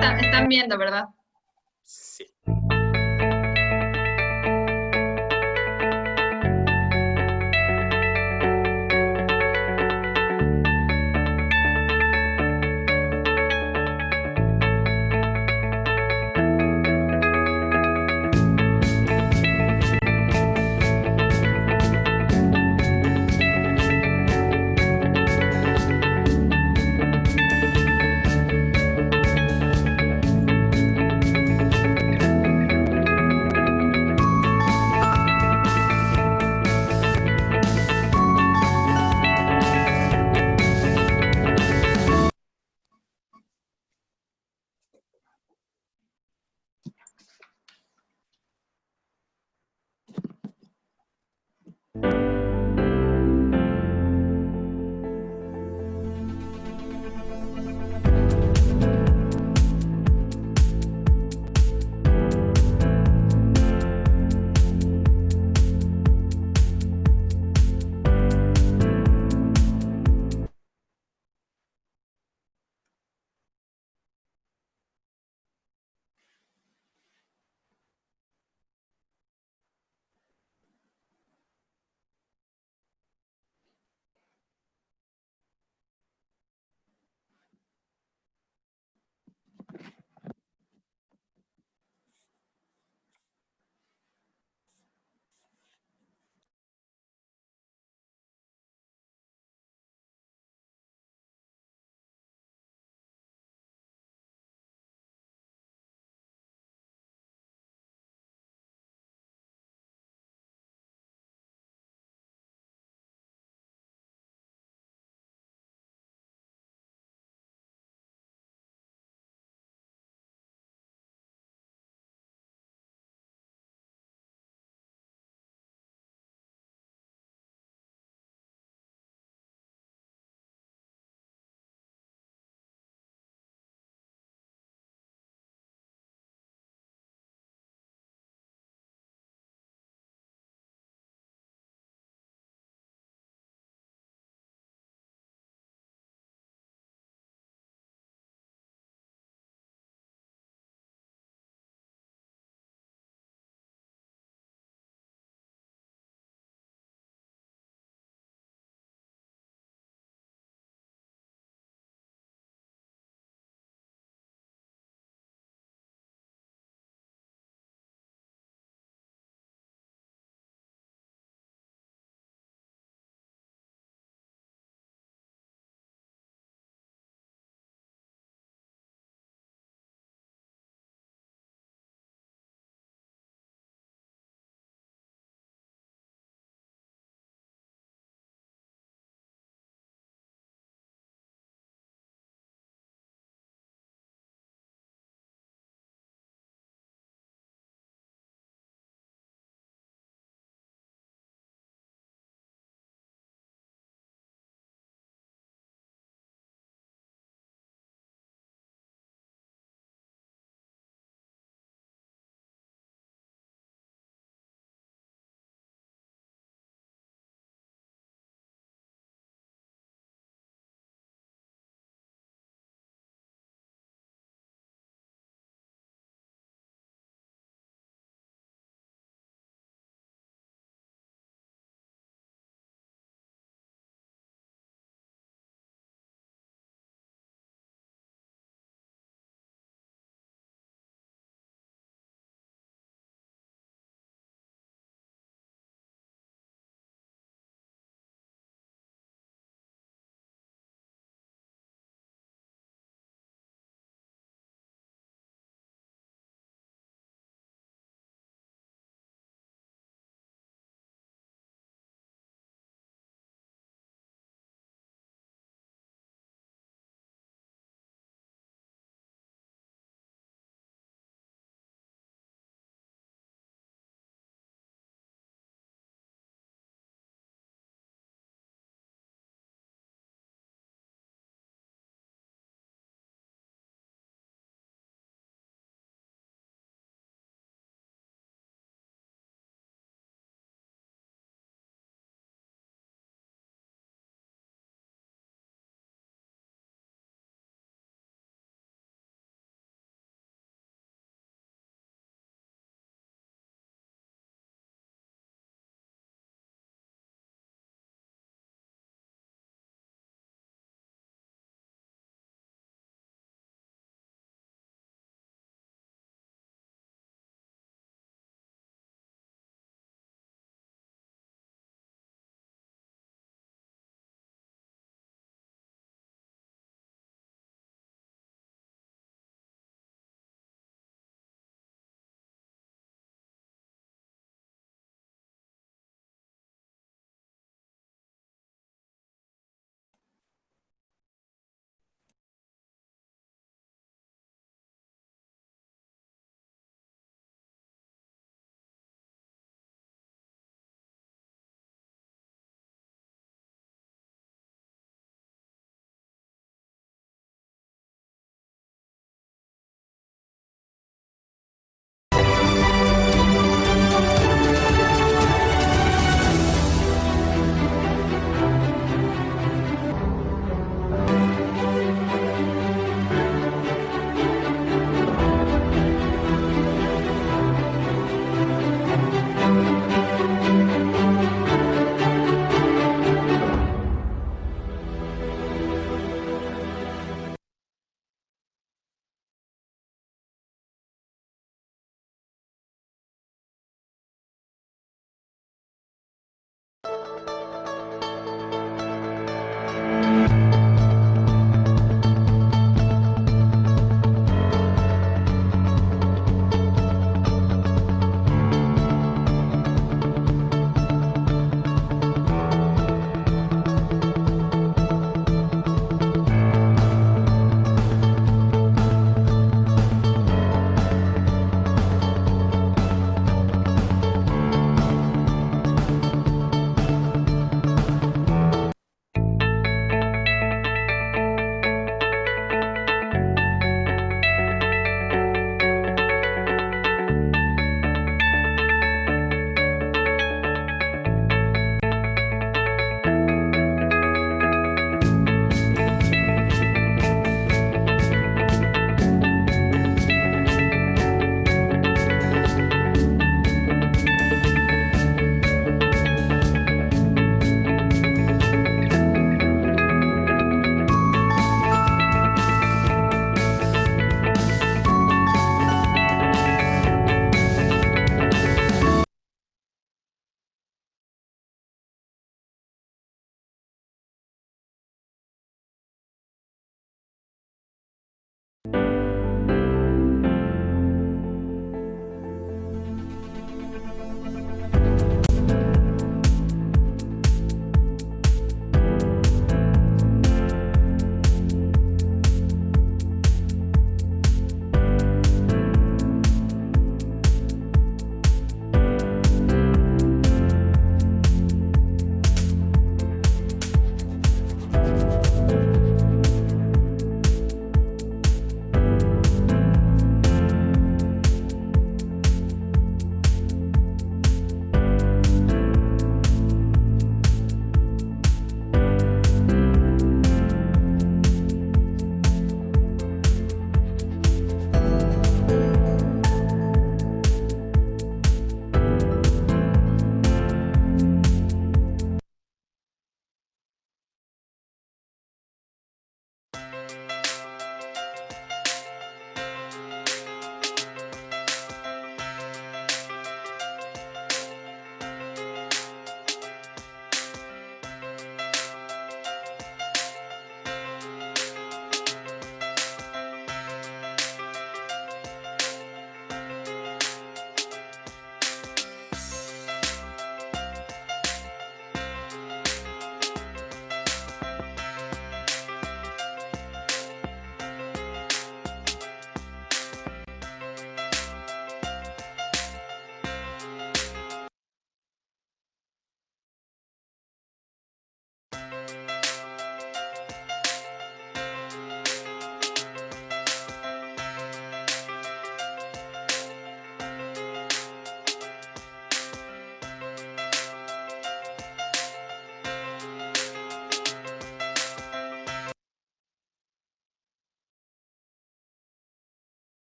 están viendo, ¿verdad? Sí.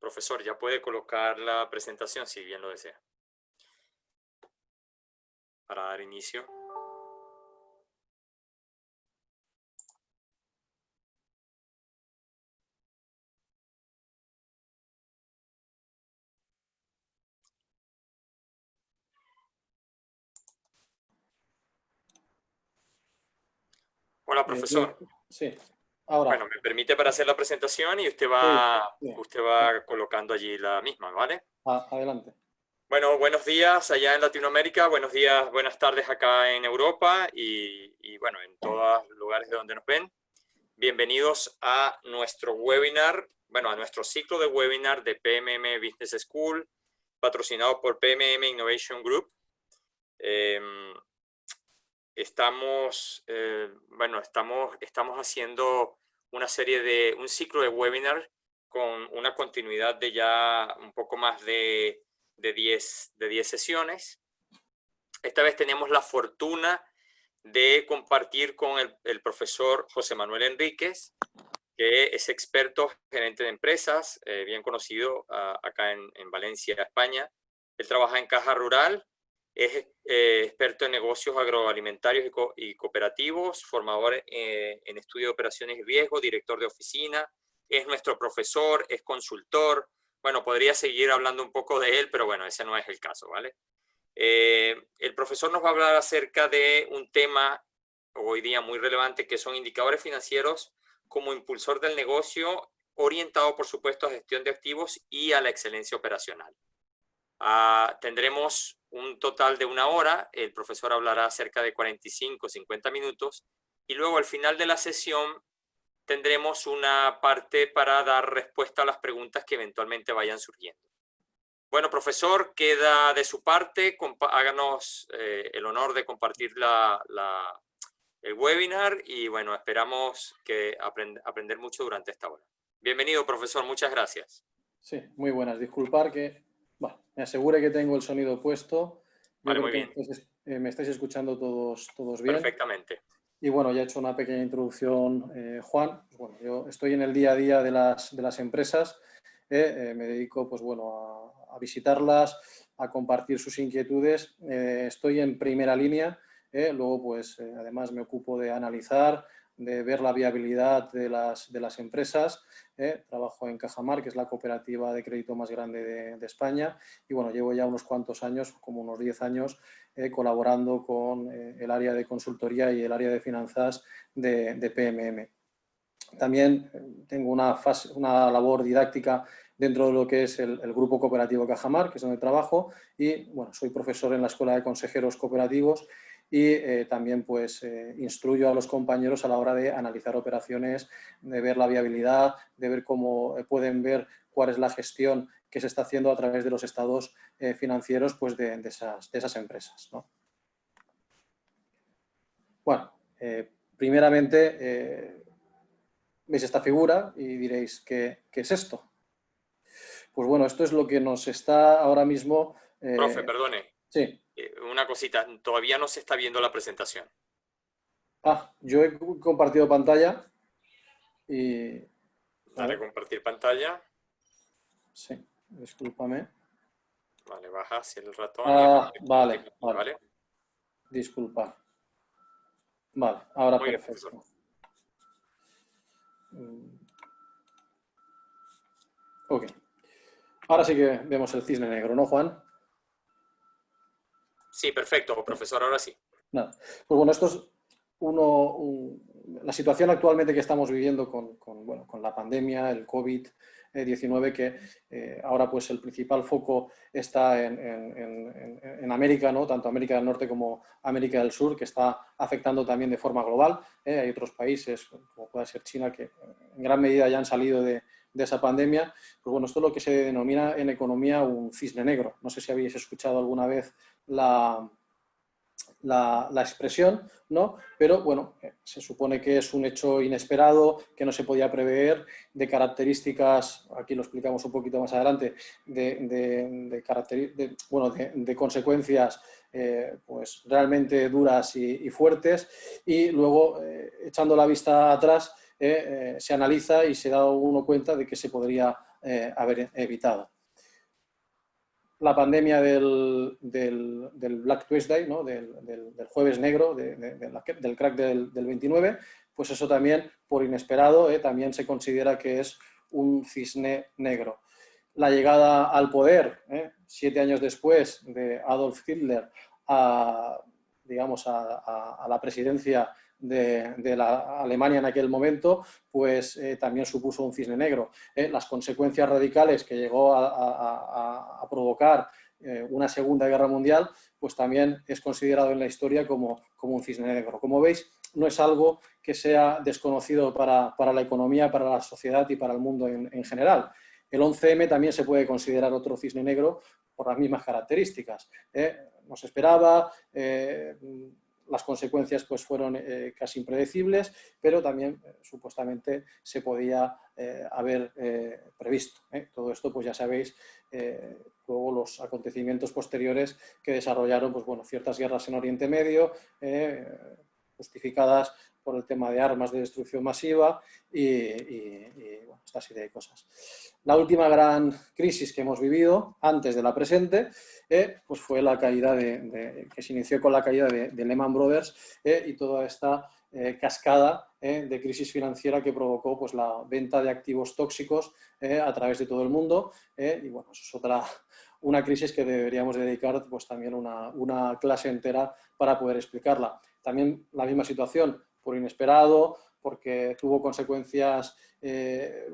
Profesor, ya puede colocar la presentación si bien lo desea. Para dar inicio. Hola, profesor. Sí, ahora. Bueno, me permite para hacer la presentación y usted Sí. va colocando allí la misma, ¿vale? Adelante. Bueno, buenos días allá en Latinoamérica, buenos días, buenas tardes acá en Europa y bueno, en todos los lugares de donde nos ven. Bienvenidos a nuestro webinar, bueno, a nuestro ciclo de webinar de PMM Business School, patrocinado por PMM Innovation Group. Estamos haciendo un ciclo de webinar con una continuidad de ya un poco más de 10 sesiones. Esta vez tenemos la fortuna de compartir con el profesor José Manuel Enríquez, que es experto gerente de empresas, bien conocido acá en Valencia, España. Él trabaja en Caja Rural, es experto en negocios agroalimentarios y cooperativos, formador en estudio de operaciones y riesgo, director de oficina, es nuestro profesor, es consultor. Bueno, podría seguir hablando un poco de él, pero bueno, ese no es el caso, ¿vale? El profesor nos va a hablar acerca de un tema hoy día muy relevante, que son indicadores financieros como impulsor del negocio, orientado, por supuesto, a gestión de activos y a la excelencia operacional. Tendremos un total de 1 hora, el profesor hablará cerca de 45-50 minutos, y luego al final de la sesión tendremos una parte para dar respuesta a las preguntas que eventualmente vayan surgiendo. Bueno, profesor, queda de su parte, háganos el honor de compartir el webinar y bueno, esperamos que aprender mucho durante esta hora. Bienvenido, profesor, muchas gracias. Sí, muy buenas. Disculpar que me asegure que tengo el sonido puesto. Yo Vale, creo muy que bien. me estáis escuchando todos bien. Perfectamente. Y bueno, ya he hecho una pequeña introducción, Juan. Bueno, yo estoy en el día a día de las empresas. Me dedico, pues bueno, a visitarlas, a compartir sus inquietudes. Estoy en primera línea. Luego, pues, además me ocupo de analizar, de ver la viabilidad de las empresas. Trabajo en Cajamar, que es la cooperativa de crédito más grande de España. Y bueno, llevo ya unos cuantos años, como unos 10 años, colaborando con el área de consultoría y el área de finanzas de PMM. También tengo una labor didáctica dentro de lo que es el Grupo Cooperativo Cajamar, que es donde trabajo, y bueno, soy profesor en la Escuela de Consejeros Cooperativos y también pues instruyo a los compañeros a la hora de analizar operaciones, de ver la viabilidad, de ver cómo pueden ver cuál es la gestión que se está haciendo a través de los estados financieros pues, de esas empresas, ¿no? Bueno, primeramente veis esta figura y diréis, ¿qué es esto? Pues bueno, esto es lo que nos está ahora mismo... Profe, perdone. Sí. Una cosita, todavía no se está viendo la presentación. Yo he compartido pantalla y... Dale, compartir pantalla. Sí, discúlpame. Vale, baja hacia el ratón y Vale. ¿vale? Disculpa. Vale, ahora Muy bien, perfecto. profesor. Ok. Ahora sí que vemos el cisne negro, ¿no, Juan? Sí, perfecto, profesor, ahora sí. Nada. Pues bueno, esto es la situación actualmente que estamos viviendo con la pandemia, el COVID-19, que ahora pues el principal foco está en América, ¿no? Tanto América del Norte como América del Sur, que está afectando también de forma global. Hay otros países, como puede ser China, que en gran medida ya han salido de esa pandemia. Pues bueno, esto es lo que se denomina en economía un cisne negro. No sé si habéis escuchado alguna vez la expresión, ¿no? Pero bueno, se supone que es un hecho inesperado, que no se podía prever, de características, aquí lo explicamos un poquito más adelante, de consecuencias pues realmente duras y fuertes, y luego echando la vista atrás se analiza y se da uno cuenta de que se podría haber evitado. La pandemia del Black Tuesday, ¿no? del jueves negro, del crack del 29, pues eso también, por inesperado, también se considera que es un cisne negro. La llegada al poder, 7 años después de Adolf Hitler digamos, a la presidencia de la Alemania en aquel momento, pues también supuso un cisne negro. Las consecuencias radicales que llegó a provocar una Segunda Guerra Mundial, pues también es considerado en la historia como un cisne negro. Como veis, no es algo que sea desconocido para la economía, para la sociedad y para el mundo en general. El 11M también se puede considerar otro cisne negro por las mismas características. No se esperaba, las consecuencias pues, fueron casi impredecibles, pero también supuestamente se podía haber previsto. Todo esto, pues ya sabéis, luego los acontecimientos posteriores que desarrollaron pues, bueno, ciertas guerras en Oriente Medio, justificadas por el tema de armas de destrucción masiva y bueno, esta serie de cosas. La última gran crisis que hemos vivido antes de la presente pues fue la caída que se inició con la caída de Lehman Brothers y toda esta cascada de crisis financiera que provocó pues, la venta de activos tóxicos a través de todo el mundo y bueno, eso es una crisis que deberíamos dedicar pues, también una clase entera para poder explicarla. También la misma situación, por inesperado, porque tuvo consecuencias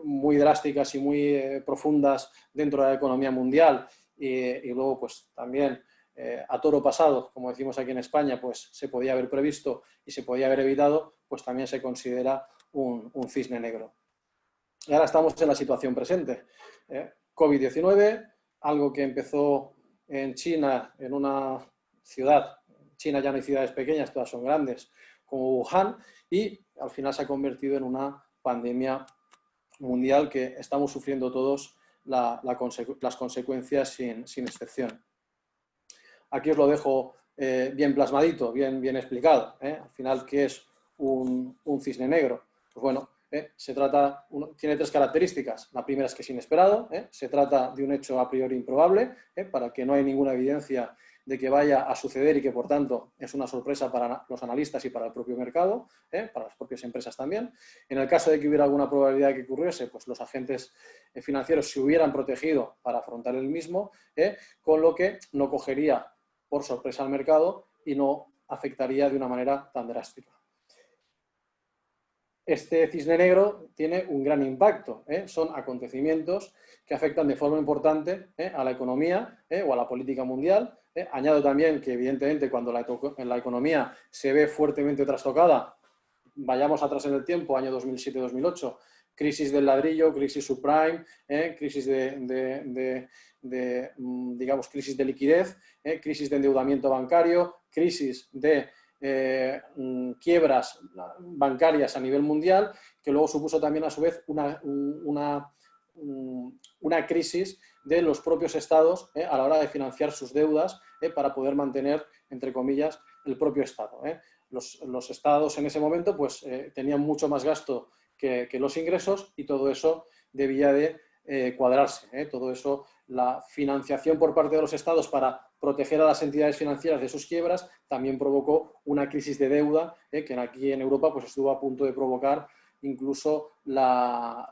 muy drásticas y muy profundas dentro de la economía mundial y luego pues también a toro pasado, como decimos aquí en España, pues se podía haber previsto y se podía haber evitado, pues también se considera un cisne negro. Y ahora estamos en la situación presente. COVID-19, algo que empezó en China, en una ciudad, China ya no hay ciudades pequeñas, todas son grandes, como Wuhan, y al final se ha convertido en una pandemia mundial que estamos sufriendo todos las consecuencias sin excepción. Aquí os lo dejo bien plasmadito, bien explicado. Al final, ¿qué es un cisne negro? Pues bueno, tiene 3 características. La primera es que es inesperado, se trata de un hecho a priori improbable, para que no hay ninguna evidencia de que vaya a suceder y que, por tanto, es una sorpresa para los analistas y para el propio mercado, para las propias empresas también. En el caso de que hubiera alguna probabilidad de que ocurriese, pues los agentes financieros se hubieran protegido para afrontar el mismo, con lo que no cogería por sorpresa al mercado y no afectaría de una manera tan drástica. Este cisne negro tiene un gran impacto, son acontecimientos que afectan de forma importante a la economía o a la política mundial. Añado también que, evidentemente, cuando la economía se ve fuertemente trastocada, vayamos atrás en el tiempo, año 2007-2008, crisis del ladrillo, crisis subprime, crisis digamos, crisis de liquidez, crisis de endeudamiento bancario, crisis de quiebras bancarias a nivel mundial, que luego supuso también a su vez una crisis de los propios estados a la hora de financiar sus deudas para poder mantener, entre comillas, el propio estado. Los estados en ese momento pues, tenían mucho más gasto que los ingresos y todo eso debía de cuadrarse. Todo eso, la financiación por parte de los estados para proteger a las entidades financieras de sus quiebras también provocó una crisis de deuda que aquí en Europa pues, estuvo a punto de provocar incluso la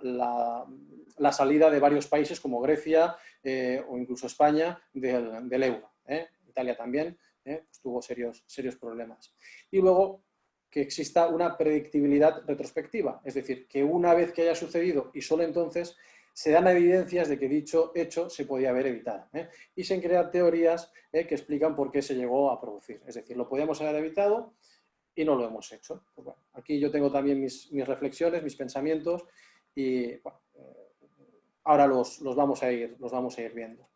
salida de varios países como Grecia o incluso España del euro. Italia también pues tuvo serios problemas. Y luego que exista una predictibilidad retrospectiva, es decir, que una vez que haya sucedido y solo entonces se dan evidencias de que dicho hecho se podía haber evitado. Y se crean teorías que explican por qué se llegó a producir. Es decir, lo podíamos haber evitado y no lo hemos hecho. Pues bueno, aquí yo tengo también mis reflexiones, mis pensamientos y bueno, ahora los vamos a ir viendo.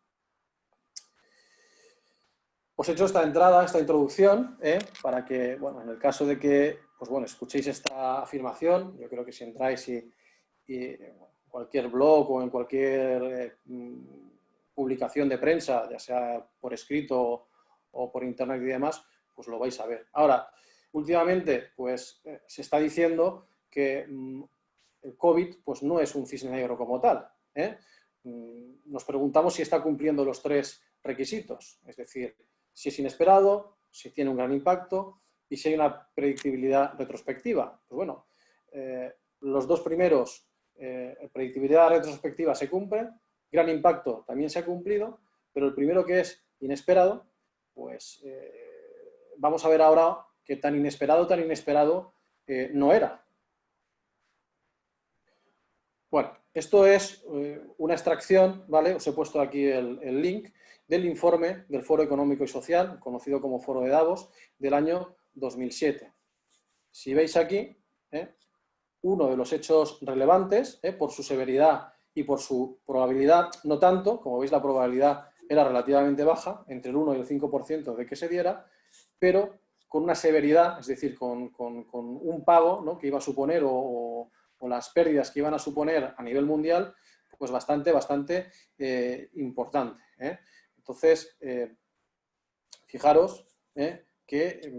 Os he hecho esta entrada, esta introducción, para que, bueno, en el caso de que, pues bueno, escuchéis esta afirmación, yo creo que si entráis y cualquier blog o en cualquier publicación de prensa, ya sea por escrito o por internet y demás, pues lo vais a ver. Ahora, últimamente, pues se está diciendo que el COVID pues, no es un cisne negro como tal. nos preguntamos si está cumpliendo los tres requisitos, es decir, si es inesperado, si tiene un gran impacto y si hay una predictibilidad retrospectiva. Pues bueno, los dos primeros, predictibilidad retrospectiva se cumple, gran impacto también se ha cumplido, pero el primero, que es inesperado, pues vamos a ver ahora que tan inesperado no era. Bueno, esto es una extracción, ¿vale? Os he puesto aquí el link del informe del Foro Económico y Social, conocido como Foro de Davos, del año 2007. Si veis aquí, uno de los hechos relevantes, por su severidad y por su probabilidad, no tanto, como veis la probabilidad era relativamente baja, entre el 1 y el 5% de que se diera, pero con una severidad, es decir, con un pago, ¿no?, que iba a suponer o las pérdidas que iban a suponer a nivel mundial, pues bastante importante. Entonces, fijaros que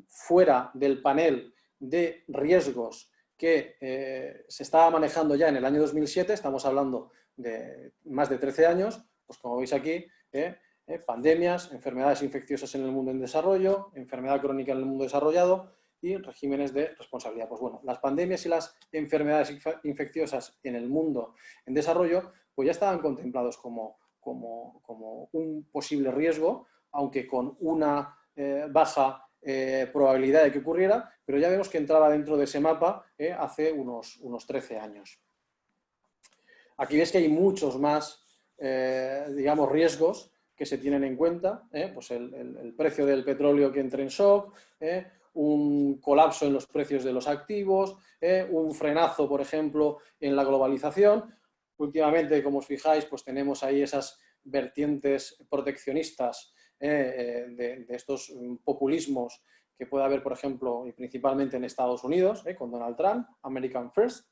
fuera del panel de riesgos que se estaba manejando ya en el año 2007, estamos hablando de más de 13 años, pues como veis aquí, pandemias, enfermedades infecciosas en el mundo en desarrollo, enfermedad crónica en el mundo desarrollado y regímenes de responsabilidad. Pues bueno, las pandemias y las enfermedades infecciosas en el mundo en desarrollo pues ya estaban contemplados como un posible riesgo, aunque con una baja probabilidad de que ocurriera, pero ya vemos que entraba dentro de ese mapa hace unos 13 años. Aquí ves que hay muchos más, digamos, riesgos que se tienen en cuenta, pues el precio del petróleo que entre en shock, un colapso en los precios de los activos, un frenazo, por ejemplo, en la globalización. Últimamente, como os fijáis, pues tenemos ahí esas vertientes proteccionistas de estos populismos que puede haber, por ejemplo, y principalmente en Estados Unidos, con Donald Trump, American First,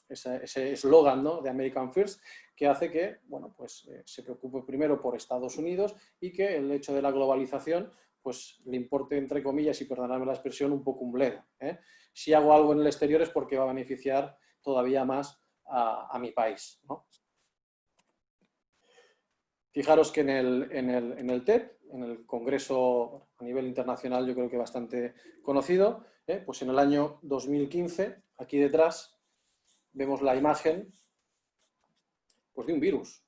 ese eslogan, ¿no?, de American First, que hace que, bueno, pues, se preocupe primero por Estados Unidos y que el hecho de la globalización pues le importe, entre comillas, y perdonadme la expresión, un poco un bledo. Si hago algo en el exterior es porque va a beneficiar todavía más a mi país, ¿no? Fijaros que en el TED, en el Congreso a nivel internacional, yo creo que bastante conocido, pues en el año 2015, aquí detrás, vemos la imagen pues, de un virus.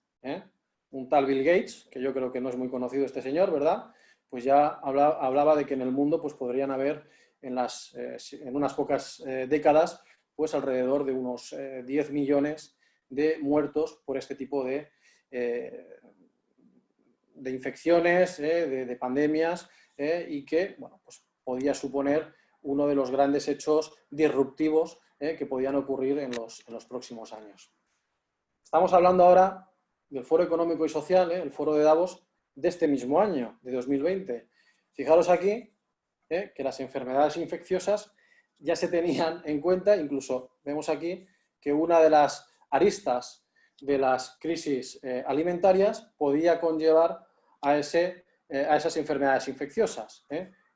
Un tal Bill Gates, que yo creo que no es muy conocido este señor, ¿verdad?, pues ya hablaba de que en el mundo pues, podrían haber en unas pocas décadas pues alrededor de unos 10 millones de muertos por este tipo de infecciones, de pandemias, y que, bueno, pues podía suponer uno de los grandes hechos disruptivos que podían ocurrir en los próximos años. Estamos hablando ahora del Foro Económico y Social, el Foro de Davos, de este mismo año, de 2020. Fijaros aquí que las enfermedades infecciosas ya se tenían en cuenta, incluso vemos aquí que una de las aristas de las crisis alimentarias podía conllevar a esas enfermedades infecciosas.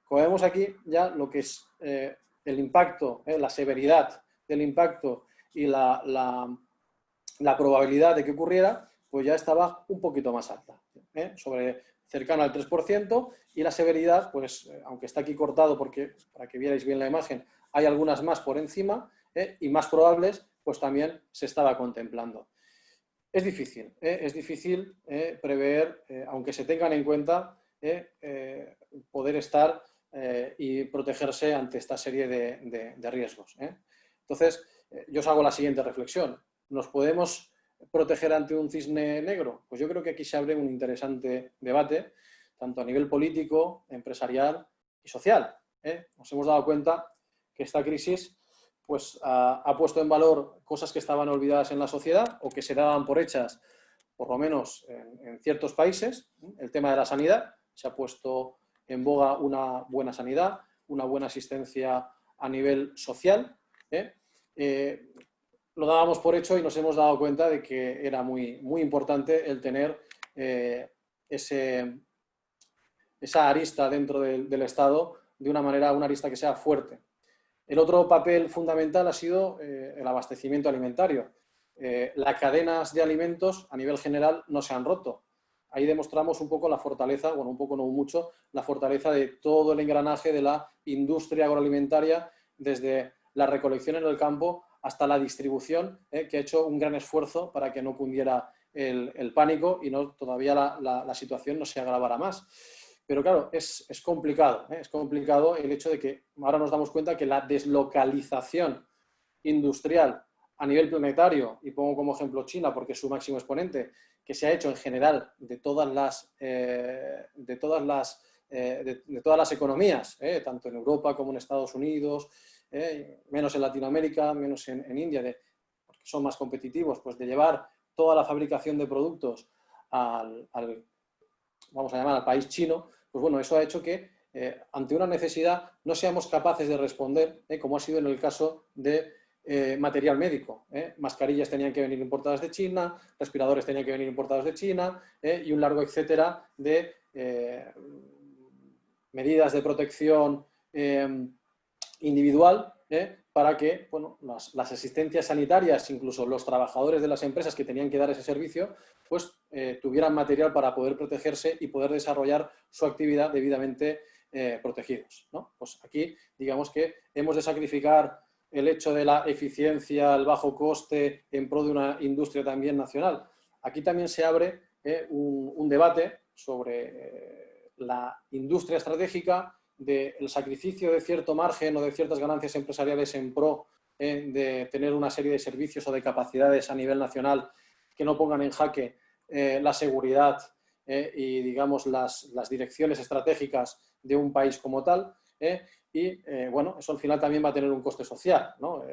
Como vemos aquí, ya lo que es el impacto, la severidad del impacto y la probabilidad de que ocurriera, pues ya estaba un poquito más alta, cercana al 3%, y la severidad, pues aunque está aquí cortado porque para que vierais bien la imagen, hay algunas más por encima y más probables, pues también se estaba contemplando. Es difícil prever, aunque se tengan en cuenta, poder estar y protegerse ante esta serie de riesgos. Entonces, yo os hago la siguiente reflexión. ¿Nos podemos proteger ante un cisne negro? Pues yo creo que aquí se abre un interesante debate, tanto a nivel político, empresarial y social. Nos hemos dado cuenta que esta crisis pues, ha puesto en valor cosas que estaban olvidadas en la sociedad o que se daban por hechas, por lo menos en ciertos países. El tema de la sanidad, se ha puesto en boga una buena sanidad, una buena asistencia a nivel social. Lo dábamos por hecho y nos hemos dado cuenta de que era muy importante el tener esa arista dentro del Estado de una arista que sea fuerte. El otro papel fundamental ha sido el abastecimiento alimentario. las cadenas de alimentos a nivel general no se han roto. Ahí demostramos un poco la fortaleza, bueno, un poco no mucho, la fortaleza de todo el engranaje de la industria agroalimentaria, desde la recolección en el campo hasta la distribución, que ha hecho un gran esfuerzo para que no cundiera el pánico y todavía la situación no se agravara más. Pero claro, es complicado, es complicado el hecho de que ahora nos damos cuenta que la deslocalización industrial a nivel planetario, y pongo como ejemplo China porque es su máximo exponente, que se ha hecho en general de todas las economías, tanto en Europa como en Estados Unidos, menos en Latinoamérica, menos en India, porque son más competitivos, pues de llevar toda la fabricación de productos vamos a llamar al país chino, pues bueno, eso ha hecho que ante una necesidad no seamos capaces de responder, como ha sido en el caso de material médico. Mascarillas tenían que venir importadas de China, respiradores tenían que venir importados de China, y un largo etcétera de medidas de protección individual, para que bueno, las asistencias sanitarias, incluso los trabajadores de las empresas que tenían que dar ese servicio, pues tuvieran material para poder protegerse y poder desarrollar su actividad debidamente protegidos, ¿no? Pues aquí, digamos que hemos de sacrificar el hecho de la eficiencia, el bajo coste en pro de una industria también nacional. Aquí también se abre un debate sobre la industria estratégica, del sacrificio de cierto margen o de ciertas ganancias empresariales en pro de tener una serie de servicios o de capacidades a nivel nacional que no pongan en jaque la seguridad y, digamos, las direcciones estratégicas de un país como tal. Bueno, eso al final también va a tener un coste social, ¿no?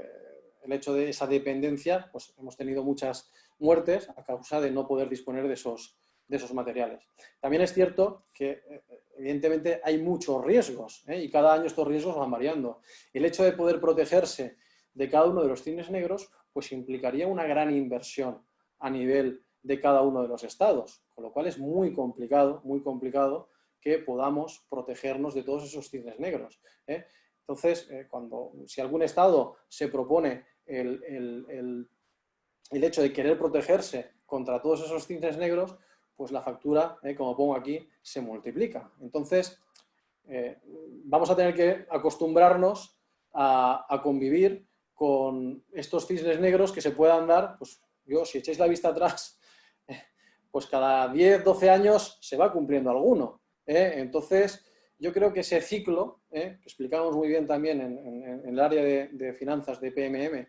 El hecho de esa dependencia, pues hemos tenido muchas muertes a causa de no poder disponer de esos materiales. También es cierto que, evidentemente, hay muchos riesgos, y cada año estos riesgos van variando. El hecho de poder protegerse de cada uno de los cisnes negros, pues implicaría una gran inversión a nivel de cada uno de los estados, con lo cual es muy complicado que podamos protegernos de todos esos cisnes negros. Entonces, si algún estado se propone el hecho de querer protegerse contra todos esos cisnes negros, pues la factura, como pongo aquí, se multiplica. Entonces, vamos a tener que acostumbrarnos a convivir con estos cisnes negros que se puedan dar, pues si echáis la vista atrás, pues cada 10, 12 años se va cumpliendo alguno. Entonces, yo creo que ese ciclo, que explicamos muy bien también en el área de finanzas de PMM,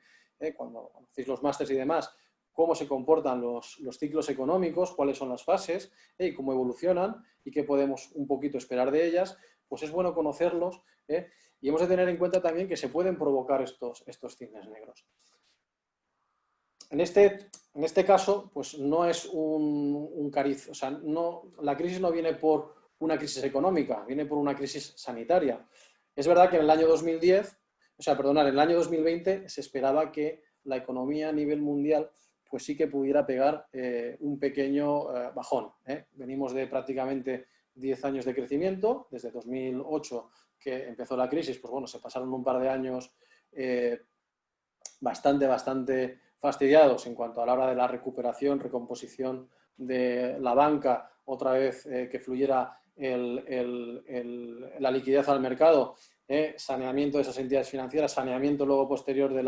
cuando hacéis los másters y demás, cómo se comportan los ciclos económicos, cuáles son las fases, y cómo evolucionan y qué podemos un poquito esperar de ellas, pues es bueno conocerlos, y hemos de tener en cuenta también que se pueden provocar estos cisnes negros. En este caso, pues no es un cariz, o sea, la crisis no viene por una crisis económica, viene por una crisis sanitaria. Es verdad que en el año 2020 se esperaba que la economía a nivel mundial pues sí que pudiera pegar un pequeño bajón. Venimos de prácticamente 10 años de crecimiento, desde 2008 que empezó la crisis, pues bueno, se pasaron un par de años bastante fastidiados en cuanto a la hora de la recuperación, recomposición de la banca, otra vez que fluyera la liquidez al mercado, saneamiento de esas entidades financieras, saneamiento luego posterior de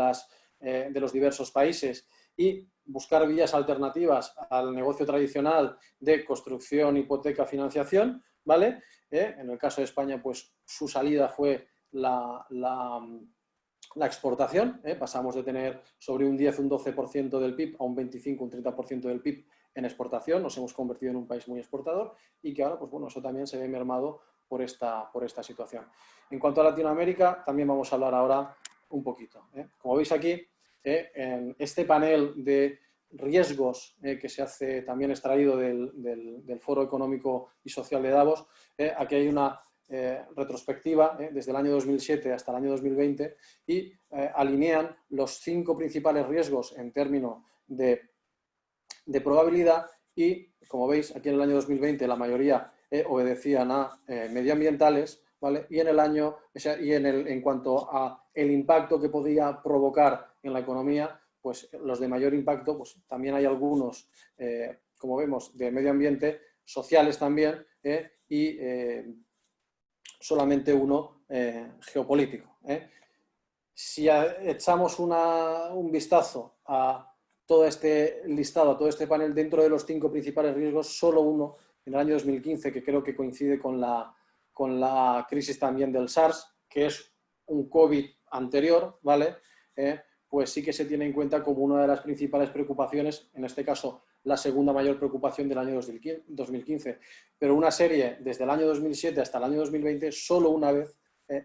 los diversos países y buscar vías alternativas al negocio tradicional de construcción, hipoteca, financiación, ¿vale? En el caso de España, pues su salida fue la exportación, pasamos de tener sobre un 10, un 12% del PIB a un 25, un 30% del PIB en exportación, nos hemos convertido en un país muy exportador y que ahora, pues bueno, eso también se ve mermado por esta situación. En cuanto a Latinoamérica, también vamos a hablar ahora un poquito. Como veis aquí, en este panel de riesgos que se hace también extraído del Foro Económico y Social de Davos, aquí hay una retrospectiva desde el año 2007 hasta el año 2020 y alinean los 5 principales riesgos en términos de probabilidad y, como veis, aquí en el año 2020 la mayoría obedecían a medioambientales, ¿vale? Y en cuanto a el impacto que podía provocar en la economía, pues los de mayor impacto, pues también hay algunos, como vemos, de medio ambiente, sociales también, y solamente uno geopolítico. Si echamos un vistazo a todo este listado, a todo este panel, dentro de los 5 principales riesgos, solo uno en el año 2015, que creo que coincide con la crisis también del SARS, que es un COVID anterior, ¿vale? Pues sí que se tiene en cuenta como una de las principales preocupaciones, en este caso la segunda mayor preocupación del año 2015. Pero una serie, desde el año 2007 hasta el año 2020, solo una vez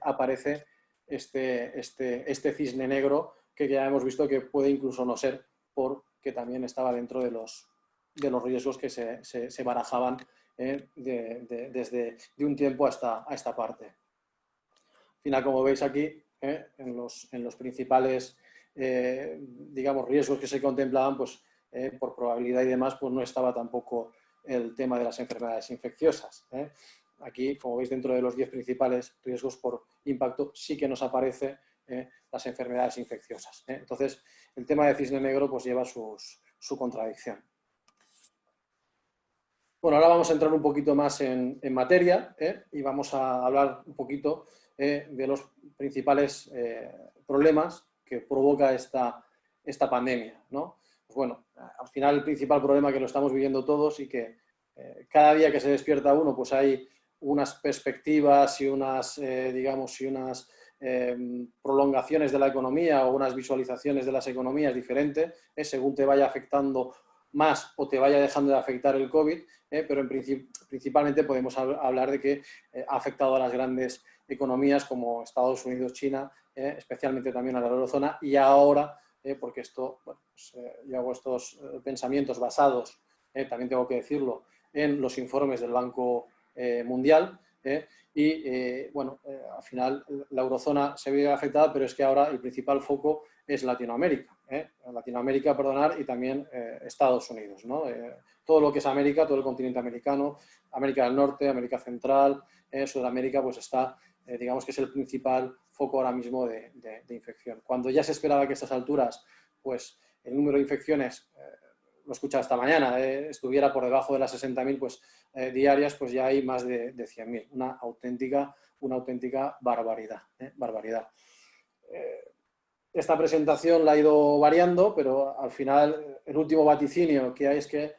aparece este cisne negro, que ya hemos visto que puede incluso no ser, porque también estaba dentro de los riesgos que se barajaban desde un tiempo hasta esta parte. Al final, como veis aquí, en los principales digamos, riesgos que se contemplaban, pues por probabilidad y demás, pues no estaba tampoco el tema de las enfermedades infecciosas. Aquí, como veis, dentro de los 10 principales riesgos por impacto, sí que nos aparece las enfermedades infecciosas. Entonces, el tema de cisne negro pues lleva su contradicción. Bueno, ahora vamos a entrar un poquito más en materia y vamos a hablar un poquito de los principales problemas que provoca esta pandemia, ¿no? Pues bueno, al final el principal problema que lo estamos viviendo todos y que cada día que se despierta uno, pues hay unas perspectivas y unas, digamos, y unas prolongaciones de la economía o unas visualizaciones de las economías diferentes, según te vaya afectando más o te vaya dejando de afectar el COVID, pero principalmente podemos hablar de que ha afectado a las grandes economías como Estados Unidos, China, especialmente también a la eurozona, y ahora, porque esto, bueno, pues, yo hago estos pensamientos basados, también tengo que decirlo, en los informes del Banco Mundial, y bueno, al final la eurozona se ve afectada, pero es que ahora el principal foco es Latinoamérica, Latinoamérica, perdonar, y también Estados Unidos, ¿no? Todo lo que es América, todo el continente americano, América del Norte, América Central, Sudamérica, pues está, digamos que es el principal foco ahora mismo de infección. Cuando ya se esperaba que a estas alturas, pues el número de infecciones, lo he escuchado esta mañana, estuviera por debajo de las 60.000 pues, diarias, pues ya hay más de 100.000. Una auténtica barbaridad. Barbaridad. Esta presentación la ha ido variando, pero al final el último vaticinio que hay es que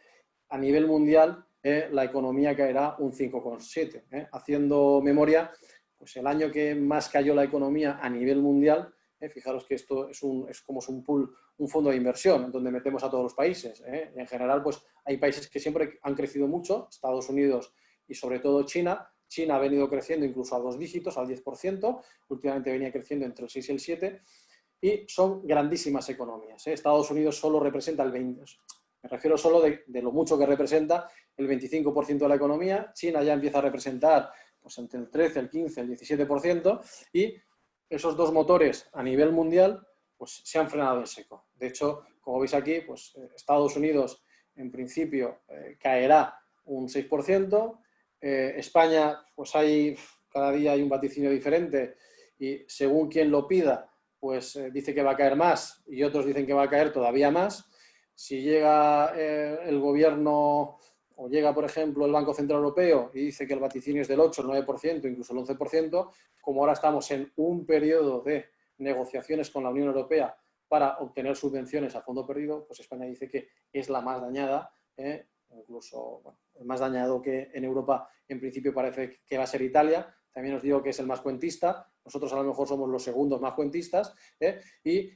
a nivel mundial la economía caerá un 5,7. Haciendo memoria, pues el año que más cayó la economía a nivel mundial, fijaros que esto es como un pool, un fondo de inversión donde metemos a todos los países. En general, pues hay países que siempre han crecido mucho, Estados Unidos y sobre todo China. China ha venido creciendo incluso a 2 dígitos, al 10%, últimamente venía creciendo entre el 6 y el 7%, y son grandísimas economías. Estados Unidos solo representa el 20%, me refiero solo de lo mucho que representa el 25% de la economía. China ya empieza a representar pues, entre el 13, el 15, el 17%, y esos dos motores a nivel mundial pues, se han frenado en seco. De hecho, como veis aquí, pues, Estados Unidos en principio caerá un 6%, España, pues cada día hay un vaticinio diferente y según quien lo pida, pues dice que va a caer más y otros dicen que va a caer todavía más. Si llega el gobierno o llega, por ejemplo, el Banco Central Europeo y dice que el vaticinio es del 8, el 9%, incluso el 11%, como ahora estamos en un periodo de negociaciones con la Unión Europea para obtener subvenciones a fondo perdido, pues España dice que es la más dañada, incluso bueno, el más dañado que en Europa en principio parece que va a ser Italia. También os digo que es el más cuentista, nosotros a lo mejor somos los segundos más cuentistas, y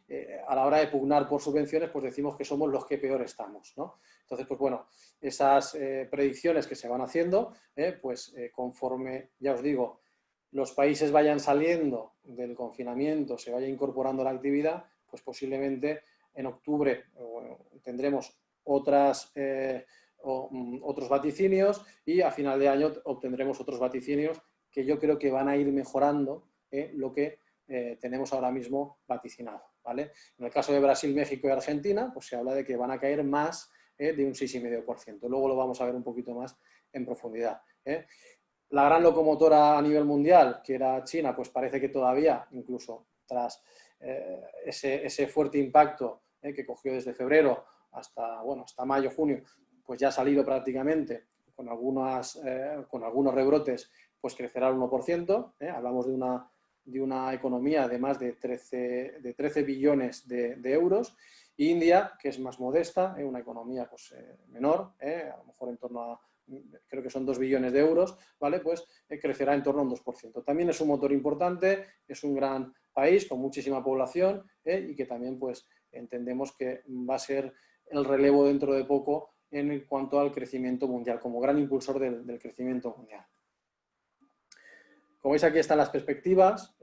a la hora de pugnar por subvenciones pues decimos que somos los que peor estamos, ¿no? Entonces, pues bueno, esas predicciones que se van haciendo, pues conforme, ya os digo, los países vayan saliendo del confinamiento, se vaya incorporando la actividad, pues posiblemente en octubre tendremos otros vaticinios y a final de año obtendremos otros vaticinios que yo creo que van a ir mejorando lo que tenemos ahora mismo vaticinado, ¿vale? En el caso de Brasil, México y Argentina, pues se habla de que van a caer más de un 6,5%. Luego lo vamos a ver un poquito más en profundidad. La gran locomotora a nivel mundial, que era China, pues parece que todavía, incluso tras ese fuerte impacto, que cogió desde febrero hasta, bueno, hasta mayo, junio, pues ya ha salido prácticamente con algunos rebrotes, pues crecerá al 1%. Hablamos de una economía de más de 13 billones de euros. India, que es más modesta, una economía pues, menor, a lo mejor en torno a, creo que son 2 billones de euros, ¿vale? Pues crecerá en torno a un 2%. También es un motor importante, es un gran país con muchísima población y que también pues, entendemos que va a ser el relevo dentro de poco en cuanto al crecimiento mundial, como gran impulsor del crecimiento mundial. Como veis, aquí están las perspectivas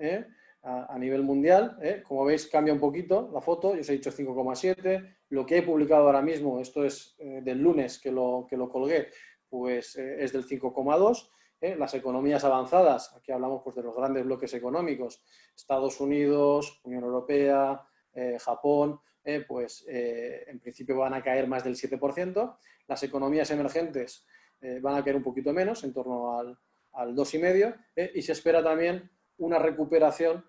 a nivel mundial. Como veis, cambia un poquito la foto. Yo os he dicho 5,7. Lo que he publicado ahora mismo, esto es del lunes que lo colgué, pues es del 5,2. Las economías avanzadas, aquí hablamos pues, de los grandes bloques económicos, Estados Unidos, Unión Europea, Japón, pues en principio van a caer más del 7%. Las economías emergentes van a caer un poquito menos, en torno al 2,5%, y se espera también una recuperación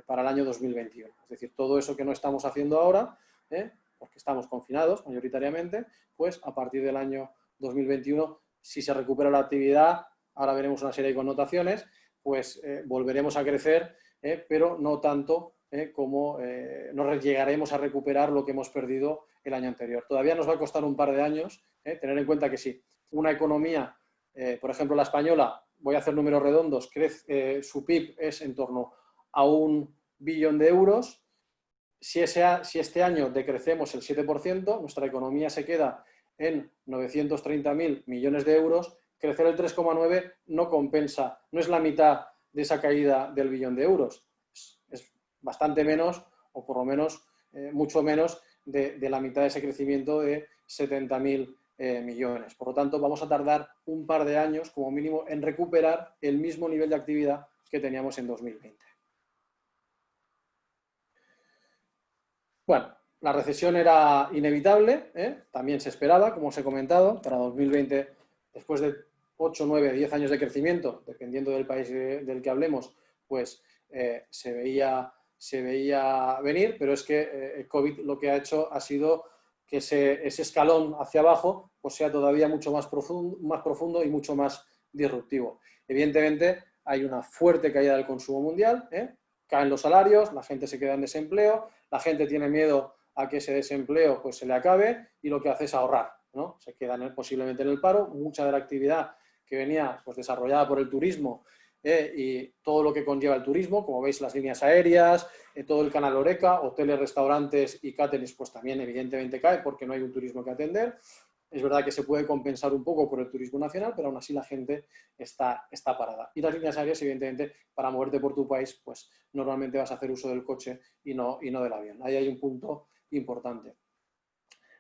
para el año 2021. Es decir, todo eso que no estamos haciendo ahora, porque estamos confinados mayoritariamente, pues a partir del año 2021, si se recupera la actividad, ahora veremos una serie de connotaciones, pues volveremos a crecer, pero no tanto como no llegaremos a recuperar lo que hemos perdido el año anterior. Todavía nos va a costar un par de años, tener en cuenta que sí, una economía, por ejemplo la española, voy a hacer números redondos, su PIB es en torno a 1 billón de euros. Si este año decrecemos el 7%, nuestra economía se queda en 930.000 millones de euros, crecer el 3,9 no compensa, no es la mitad de esa caída del billón de euros, es bastante menos, o por lo menos mucho menos de la mitad de ese crecimiento de 70.000 millones. Por lo tanto, vamos a tardar un par de años como mínimo en recuperar el mismo nivel de actividad que teníamos en 2020. Bueno, la recesión era inevitable, también se esperaba, como os he comentado, para 2020, después de 8, 9, 10 años de crecimiento, dependiendo del país del que hablemos, pues se veía venir, pero es que el COVID lo que ha hecho ha sido que ese escalón hacia abajo pues sea todavía mucho más profundo y mucho más disruptivo. Evidentemente, hay una fuerte caída del consumo mundial, caen los salarios, la gente se queda en desempleo, la gente tiene miedo a que ese desempleo pues, se le acabe y lo que hace es ahorrar, ¿no? Se quedan posiblemente en el paro. Mucha de la actividad que venía pues, desarrollada por el turismo y todo lo que conlleva el turismo, como veis las líneas aéreas, todo el canal Horeca, hoteles, restaurantes y caterings, pues también evidentemente cae porque no hay un turismo que atender. Es verdad que se puede compensar un poco por el turismo nacional, pero aún así la gente está parada. Y las líneas aéreas, evidentemente, para moverte por tu país, pues normalmente vas a hacer uso del coche y no del avión. Ahí hay un punto importante.